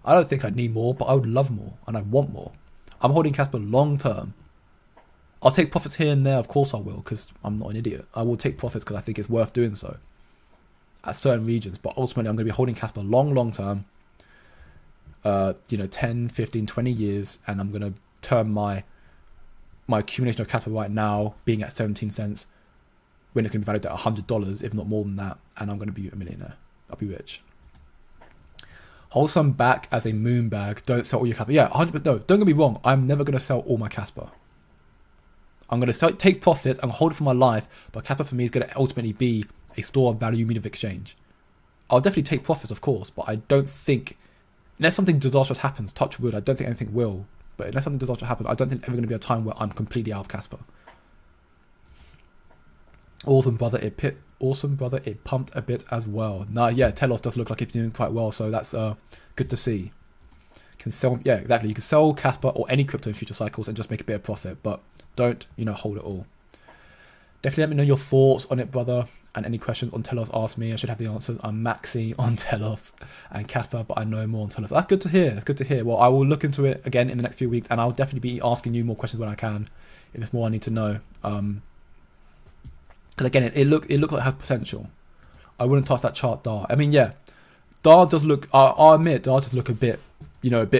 I don't think I'd need more, but I would love more and I want more. I'm holding Caspa long term. I'll take profits here and there. Of course I will, because I'm not an idiot. I will take profits because I think it's worth doing so at certain regions. But ultimately, I'm going to be holding Caspa long term. 10, 15, 20 years, and I'm going to turn my accumulation of Caspa right now being at 17 cents when it's going to be valued at $100, if not more than that, and I'm going to be a millionaire. I'll be rich. Hold some back as a moon bag. Don't sell all your Caspa. Yeah, 100%. No, don't get me wrong. I'm never going to sell all my Caspa. I'm going to take profits and hold it for my life, but Caspa for me is going to ultimately be a store of value medium of exchange. I'll definitely take profits, of course, but I don't think, unless something disastrous happens, touch wood, I don't think anything will. But unless something disastrous happens, I don't think there's ever going to be a time where I'm completely out of Caspa. Awesome, brother. It pumped a bit as well. Nah, yeah, Telos does look like it's doing quite well, so that's good to see. Can sell, yeah, exactly. You can sell Caspa or any crypto in future cycles and just make a bit of profit, but don't, hold it all. Definitely let me know your thoughts on it, brother. And any questions on Telos, ask me. I should have the answers. I'm maxi on Telos and Caspa, but I know more on Telos. That's good to hear. It's good to hear. Well, I will look into it again in the next few weeks, and I'll definitely be asking you more questions when I can, if there's more I need to know. Because again, it looked like it had potential. I wouldn't touch that chart DAR. I mean, yeah, DAR does look. I'll admit, DAR does look a bit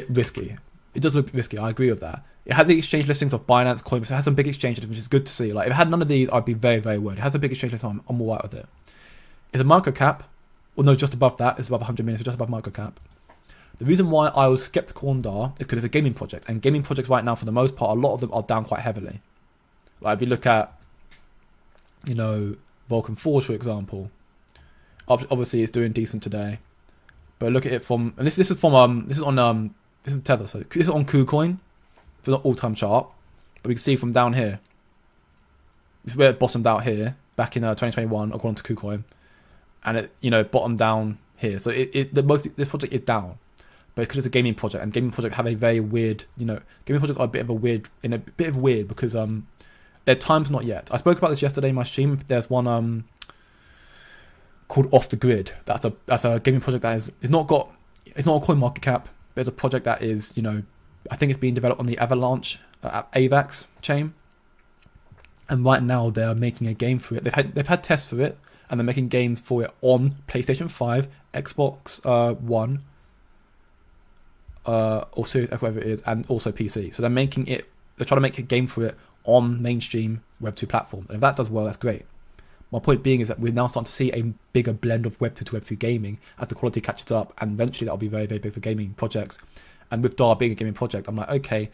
risky. It does look risky. I agree with that. It has the exchange listings of Binance, Coinbase. It has some big exchanges, which is good to see. Like, if it had none of these, I'd be very, very worried. It has a big exchange list. I'm all right with it. It's a micro cap. Well, no, just above that. It's above 100 million, so just above micro cap. The reason why I was skeptical on DAR is because it's a gaming project, and gaming projects right now, for the most part, a lot of them are down quite heavily. Like, if you look at, Vulcan Forge, for example, obviously it's doing decent today, but look at it from, and this is Tether, so this is on KuCoin for the all-time chart, but we can see from down here, this is where it bottomed out here back in 2021 according to KuCoin, and it bottomed down here. So this project is down, but because it's a gaming project, and gaming projects have a very weird, gaming projects are a bit of weird because their time's not yet. I spoke about this yesterday in my stream. There's one called Off the Grid. That's a gaming project that it's not a coin market cap, but it's a project that is, I think it's being developed on the Avalanche AVAX chain. And right now they're making a game for it. They've had tests for it, and they're making games for it on PlayStation 5, Xbox One, or Series X, whatever it is, and also PC. So they're trying to make a game for it on mainstream Web2 platforms. And if that does well, that's great. My point being is that we're now starting to see a bigger blend of Web2 to Web3 gaming as the quality catches up, and eventually that'll be very, very big for gaming projects. And with DAR being a gaming project, I'm like, okay,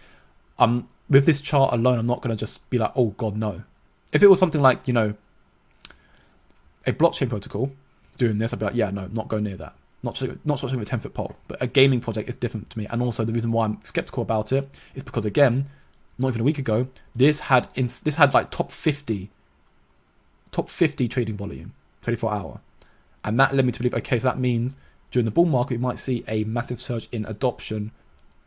with this chart alone, I'm not going to just be like, oh god, no. If it was something like, a blockchain protocol doing this, I'd be like, yeah, no, not going near that. Not switching with a 10-foot pole. But a gaming project is different to me. And also the reason why I'm skeptical about it is because, again, not even a week ago, this had like top 50 trading volume, 24 hour. And that led me to believe, okay, so that means during the bull market, we might see a massive surge in adoption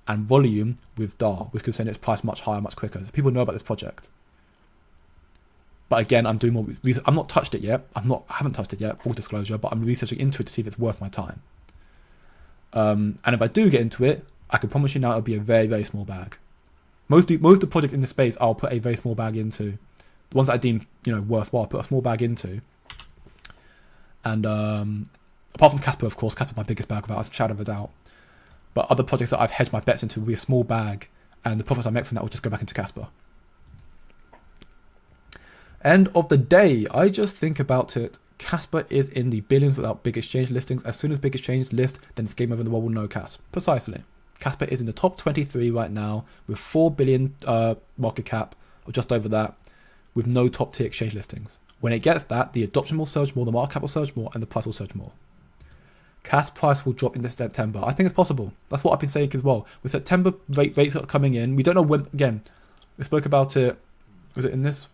and volume with DAR, which could send its price much higher, much quicker. So people know about this project. But again, I'm doing more research. I've not touched it yet. I haven't touched it yet, full disclosure, but I'm researching into it to see if it's worth my time. And if I do get into it, I can promise you now it'll be a very, very small bag. Most of the projects in this space, I'll put a very small bag into. The ones that I deem, worthwhile, I'll put a small bag into. And apart from Caspa, of course, Caspa's my biggest bag without a shadow of a doubt. But other projects that I've hedged my bets into will be a small bag, and the profits I make from that will just go back into Caspa. End of the day, I just think about it. Caspa is in the billions without big exchange listings. As soon as big exchange list, then it's game over, the world will know Cas. Precisely. Caspa is in the top 23 right now with 4 billion market cap, or just over that, with no top tier exchange listings. When it gets that, the adoption will surge more, the market cap will surge more, and the price will surge more. Cas price will drop into September. I think it's possible. That's what I've been saying as well. With September rates are coming in, we don't know when. Again, we spoke about it. Was it in this?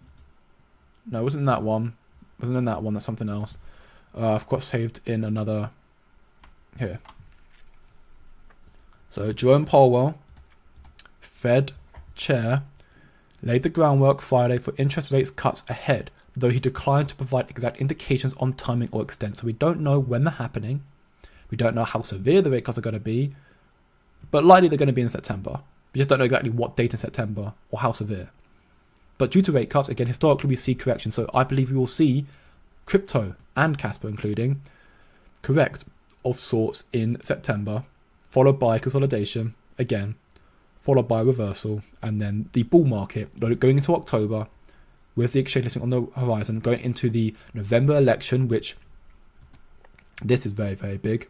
No, it wasn't in that one. It wasn't in that one. That's something else. I've got saved in another. Here. So Jerome Powell, Fed chair, laid the groundwork Friday for interest rates cuts ahead, though he declined to provide exact indications on timing or extent. So we don't know when they're happening. We don't know how severe the rate cuts are going to be, but likely they're going to be in September. We just don't know exactly what date in September or how severe. But due to rate cuts, again, historically we see correction. So I believe we will see crypto and Caspa including correct of sorts in September, followed by consolidation again, followed by reversal, and then the bull market going into October with the exchange listing on the horizon, going into the November election, which this is very, very big.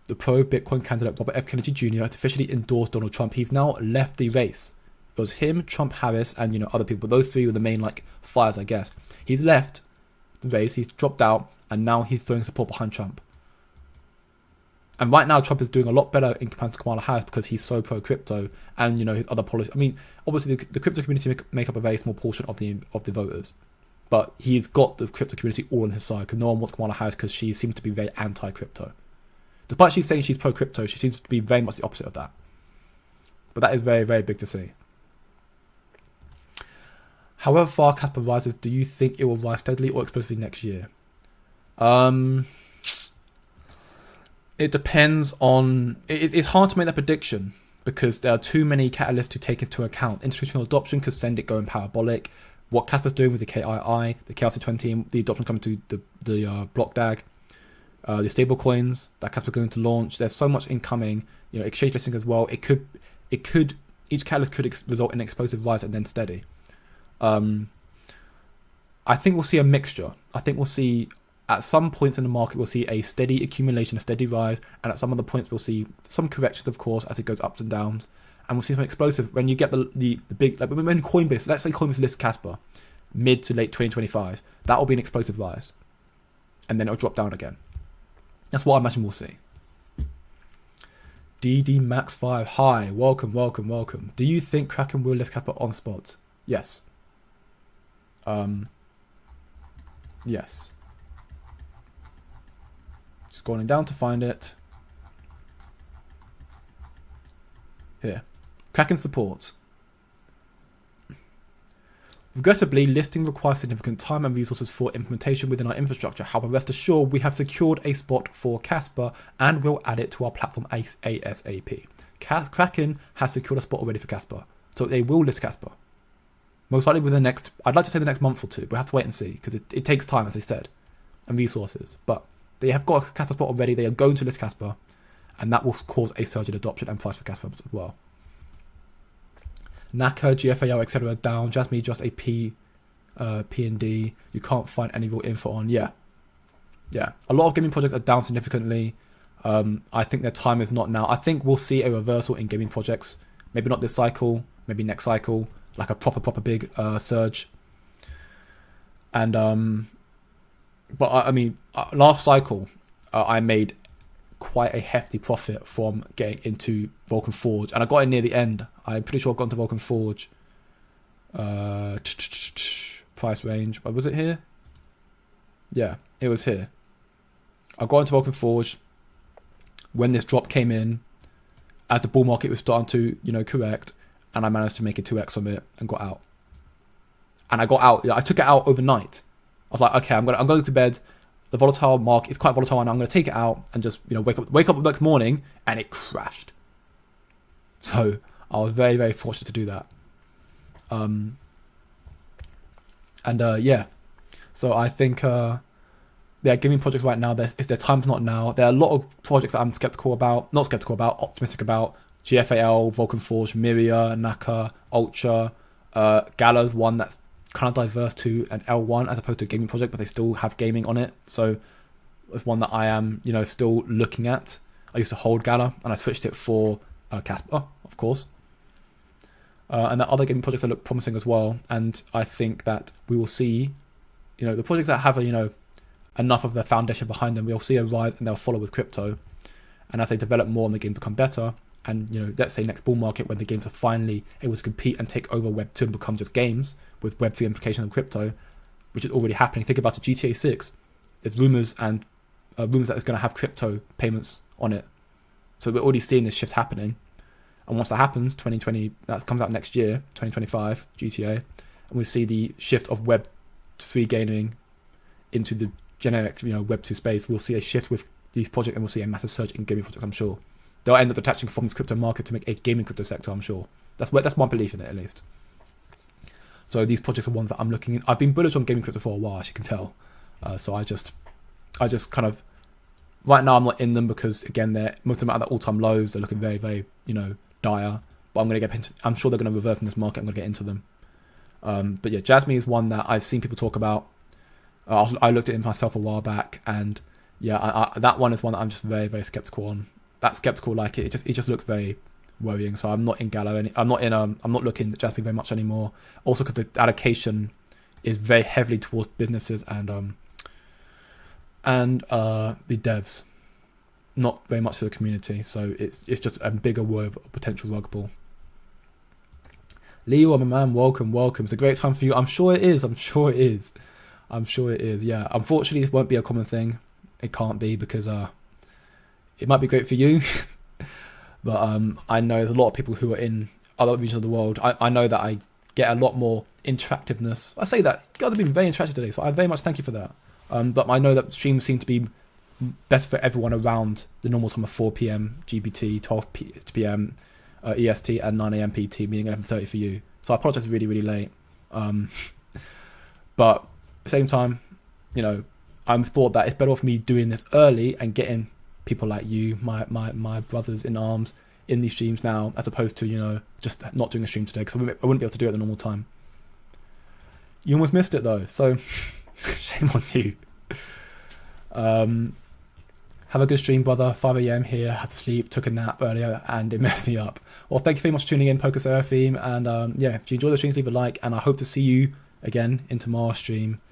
The pro-Bitcoin candidate Robert F. Kennedy Jr. has officially endorsed Donald Trump. He's now left the race. It was him, Trump, Harris, and other people. But those three were the main fires, I guess. He's left the race. He's dropped out, and now he's throwing support behind Trump. And right now, Trump is doing a lot better in comparison to Kamala Harris because he's so pro-crypto and his other policies. I mean, obviously the crypto community make up a very small portion of the voters, but he's got the crypto community all on his side because no one wants Kamala Harris because she seems to be very anti-crypto. Despite she's saying she's pro-crypto, she seems to be very much the opposite of that. But that is very, very big to see. However far Caspa rises, do you think it will rise steadily or explosively next year? It depends on... It's hard to make that prediction because there are too many catalysts to take into account. Institutional adoption could send it going parabolic. what Kaspa's doing with the KII, the KRC20, the adoption coming to the block DAG, the stable coins that Kaspa's going to launch. There's so much incoming, exchange listing as well. Each catalyst could result in explosive rise and then steady. I think we'll see a mixture. I think we'll see at some points in the market, we'll see a steady accumulation, a steady rise, and at some other points, we'll see some corrections, of course, as it goes ups and downs. And we'll see some explosive when you get the big, like when Coinbase, let's say Coinbase lists Kaspa mid to late 2025, that will be an explosive rise. And then it'll drop down again. That's what I imagine we'll see. DD Max 5, hi, welcome. Do you think Kraken will list Kaspa on spot? Yes. Yes. Scrolling down to find it. Here. Kraken support. Regrettably, listing requires significant time and resources for implementation within our infrastructure. However, rest assured, we have secured a spot for Caspa and will add it to our platform ASAP. Kraken has secured a spot already for Caspa, so they will list Caspa. Most likely within the next, I'd like to say the next month or two, but we have to wait and see, because it takes time, as I said, and resources. But they have got a Caspa spot already, they are going to list Caspa, and that will cause a surge in adoption and price for Caspa as well. Naka, GFAO, etc. down. Jasmine just a P&D. You can't find any real info on. Yeah. A lot of gaming projects are down significantly. I think their time is not now. I think we'll see a reversal in gaming projects. Maybe not this cycle. Maybe next cycle. Like a proper big surge. And but I mean, last cycle, I made quite a hefty profit from getting into Vulcan Forge, and I got in near the end. I'm pretty sure I've gone to Vulcan Forge. Price range. Was it here? Yeah, it was here. I got into Vulcan Forge when this drop came in, as the bull market was starting to, correct, and I managed to make a 2x from it and got out. And I got out. I took it out overnight. I was like, okay, I'm going to bed. The volatile market is quite volatile, and I'm going to take it out and just wake up the next morning, and it crashed. So I was very, very fortunate to do that. So I think they're giving projects right now. Their time's not now. There are a lot of projects that I'm optimistic about. GFAL, Vulcan Forge, Miria, Naka, Ultra, Gala's one that's kind of diverse to an L1 as opposed to a gaming project, but they still have gaming on it. So it's one that I am, still looking at. I used to hold Gala, and I switched it for Caspa, of course. And there are other gaming projects that look promising as well. And I think that we will see, the projects that have enough of their foundation behind them, we'll see a rise and they'll follow with crypto. And as they develop more and the game become better, and let's say next bull market when the games are finally able to compete and take over Web 2 and become just games with Web 3 implications on crypto, which is already happening. Think about it, GTA 6. There's rumors that it's going to have crypto payments on it. So we're already seeing this shift happening. And once that happens, 2020, that comes out next year, 2025, GTA, and we see the shift of Web 3 gaming into the generic, Web 2 space. We'll see a shift with these projects, and we'll see a massive surge in gaming projects, I'm sure. They'll end up detaching from this crypto market to make a gaming crypto sector, I'm sure. That's my belief in it, at least. So these projects are ones that I'm looking at. I've been bullish on gaming crypto for a while, as you can tell. So I just kind of, right now I'm not in them because, again, most of them are at their all-time lows. They're looking very, very, dire. But I'm sure they're going to reverse in this market. I'm going to get into them. But yeah, Jasmine is one that I've seen people talk about. I looked at it myself a while back, and yeah, that one is one that I'm just very, very skeptical on. That skeptical, like it just looks very worrying. So I'm not in Gala. I'm not looking at Jasmine very much anymore. Also, because the allocation is very heavily towards businesses and the devs, not very much to the community. So it's just a bigger worry of a potential rug pull. Leo, my man, welcome. It's a great time for you. I'm sure it is. Yeah. Unfortunately, this won't be a common thing. It can't be because it might be great for you, but I know there's a lot of people who are in other regions of the world. I know that I get a lot more interactiveness. I say that you guys have been very interactive today, so I very much thank you for that. But I know that streams seem to be better for everyone around the normal time of 4 p.m. GBT, 12 p.m. EST, and 9 a.m. PT, meaning 11:30 for you. So I apologize really, really late. But at the same time, you know, I'm thought that it's better for me doing this early and getting people like you, my brothers in arms, in these streams now, as opposed to, you know, just not doing a stream today, because I wouldn't be able to do it at the normal time. You almost missed it though, so shame on you. Have a good stream, brother. 5 a.m. here, had to sleep, took a nap earlier, and it messed me up. Well, thank you very much for tuning in, Poker Seraphim, and yeah, if you enjoy the streams, leave a like, and I hope to see you again in tomorrow's stream.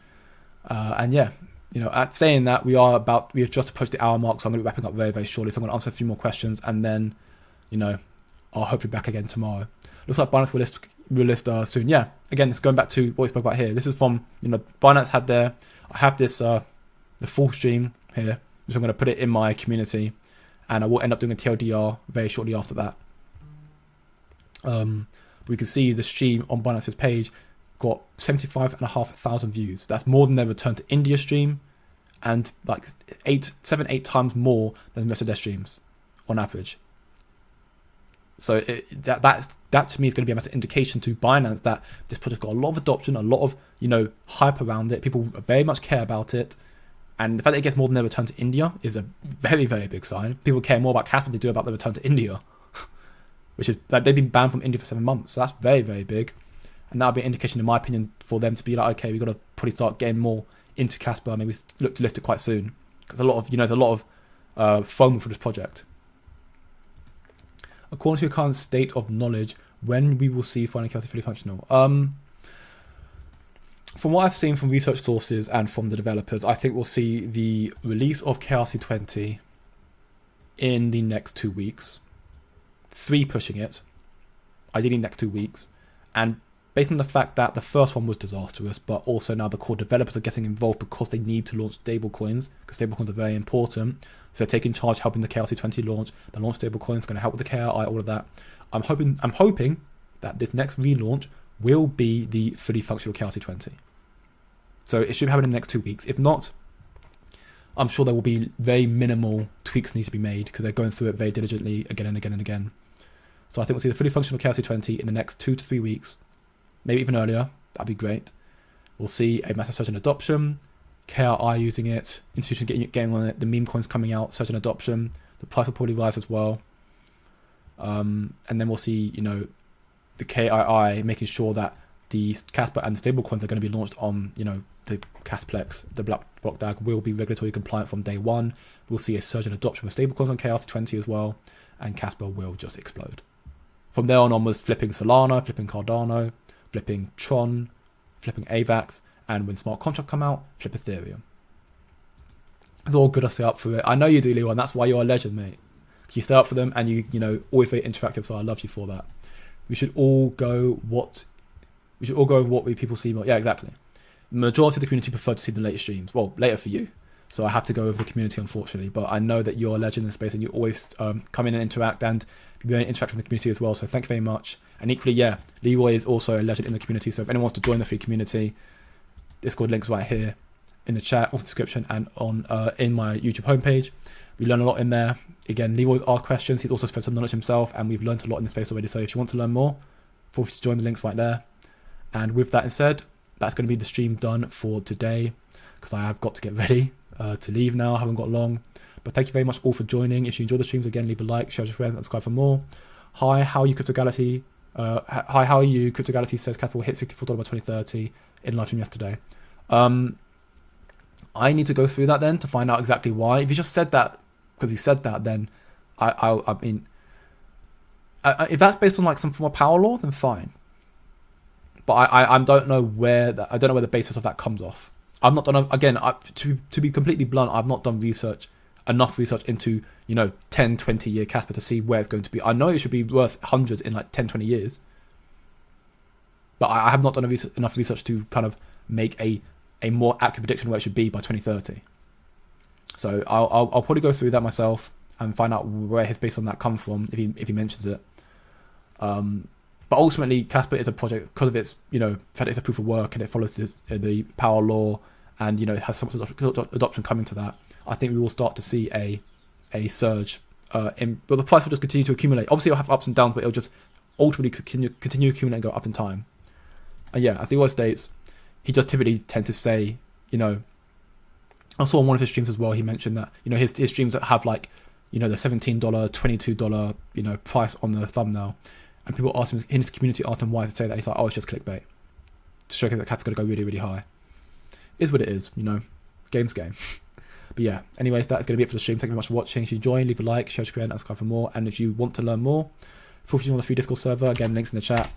And yeah, you know, at saying that, we have just approached the hour mark, so I'm going to be wrapping up very, very shortly. So I'm going to answer a few more questions, and then, you know, I'll hope you're back again tomorrow. Looks like Binance will list soon. Yeah, again, it's going back to what we spoke about here. This is from, you know, Binance had I have this, the full stream here, so I'm going to put it in my community, and I will end up doing a TLDR very shortly after that. We can see the stream on Binance's page got 75,500 views. That's more than their return to India stream, and like 8 times more than the rest of their streams on average. So that to me is going to be a massive indication to Binance that this project's got a lot of adoption, a lot of, you know, hype around it. People very much care about it, and the fact that it gets more than their return to India is a very, very big sign. People care more about Caspa than they do about the return to India, which is like they've been banned from India for 7 months. So that's very, very big. And that'll be an indication, in my opinion, for them to be like, okay, we've got to probably start getting more into Caspa. Maybe look to list it quite soon, because there's a lot of FOMO for this project. According to your current state of knowledge, when we will see Final KRC fully functional? From what I've seen from research sources and from the developers, I think we'll see the release of KRC20 in the next 2 weeks. 3 pushing it, ideally next 2 weeks, and based on the fact that the first one was disastrous, but also now the core developers are getting involved because they need to launch stablecoins, because stablecoins are very important. So they're taking charge, helping the KRC20 launch. The launch stablecoins going to help with the KRI, all of that. I'm hoping that this next relaunch will be the fully functional KRC20. So it should happen in the next 2 weeks. If not, I'm sure there will be very minimal tweaks need to be made, because they're going through it very diligently again and again and again. So I think we'll see the fully functional KRC20 in the next 2 to 3 weeks. Maybe even earlier. That'd be great. We'll see a massive surge in adoption, KRI using it, institutions getting on it, the meme coins coming out, surge in adoption. The price will probably rise as well. And then we'll see, you know, the KII making sure that the Caspa and the stable coins are going to be launched on, you know, the Casplex, the block DAG will be regulatory compliant from day one. We'll see a surge in adoption of stable coins on KRC20 as well, and Caspa will just explode. From there on onwards, flipping Solana, flipping Cardano, flipping Tron, flipping AVAX, and when smart contracts come out, flip Ethereum. It's all good to stay up for it. I know you do, Leo, and that's why you're a legend, mate. You stay up for them, and you know, always very interactive, so I love you for that. We should all go with what we people see more. Yeah, exactly. The majority of the community prefer to see the later streams. Well, later for you. So I have to go over the community, unfortunately. But I know that you're a legend in the space, and you always come in and interact, and be very interactive with the community as well. So thank you very much. And equally, yeah, Leroy is also a legend in the community. So if anyone wants to join the free community, Discord links right here in the chat, or the description, and on in my YouTube homepage. We learn a lot in there. Again, Leroy asks questions. He's also spread some knowledge himself, and we've learned a lot in the space already. So if you want to learn more, feel free to join the links right there. And with that said, that's going to be the stream done for today, because I have got to get ready to leave now. I haven't got long. But thank you very much all for joining. If you enjoy the streams, again, leave a like, share with your friends, and subscribe for more. Hi, how are you, CryptoGalaxy? Hi, how are you? CryptoGalaxy says Caspa will hit $64 by 2030 in live stream yesterday. I need to go through that then to find out exactly why. If you just said that because he said that, then I mean, if that's based on like some form of power law, then fine. But I don't know where the basis of that comes off. I've not done, again, to be completely blunt, I've not done enough research into, you know, 10, 20 year Caspa to see where it's going to be. I know it should be worth hundreds in like 10, 20 years. But I have not done enough research to kind of make a more accurate prediction where it should be by 2030. So I'll probably go through that myself and find out where his base on that comes from if he mentions it. But ultimately, Caspa is a project because of its, you know, fact it's a proof of work and it follows the power law, and, you know, it has so much adoption coming to that. I think we will start to see a surge but the price will just continue to accumulate. Obviously, it'll have ups and downs, but it'll just ultimately continue to accumulate and go up in time. And yeah, as the always states, he does typically tend to say, you know, I saw on one of his streams as well, he mentioned that, you know, his streams that have like, you know, the $17, $22, you know, price on the thumbnail. And people ask him, in his community, asked him why to say that. He's like, oh, it's just clickbait. To showcase that Cap's going to go really, really high. Is what it is, you know. Game's game. But yeah, anyways, that's going to be it for the stream. Thank you very much for watching. If you enjoyed, leave a like, share, subscribe, and subscribe for more. And if you want to learn more, feel free to join the free Discord server. Again, links in the chat.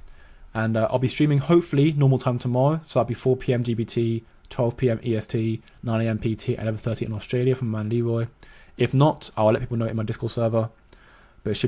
And I'll be streaming, hopefully, normal time tomorrow. So that'll be 4 p.m. GBT, 12 p.m. EST, 9 a.m. PT, 11:30 in Australia from man Leroy. If not, I'll let people know in my Discord server. But it should be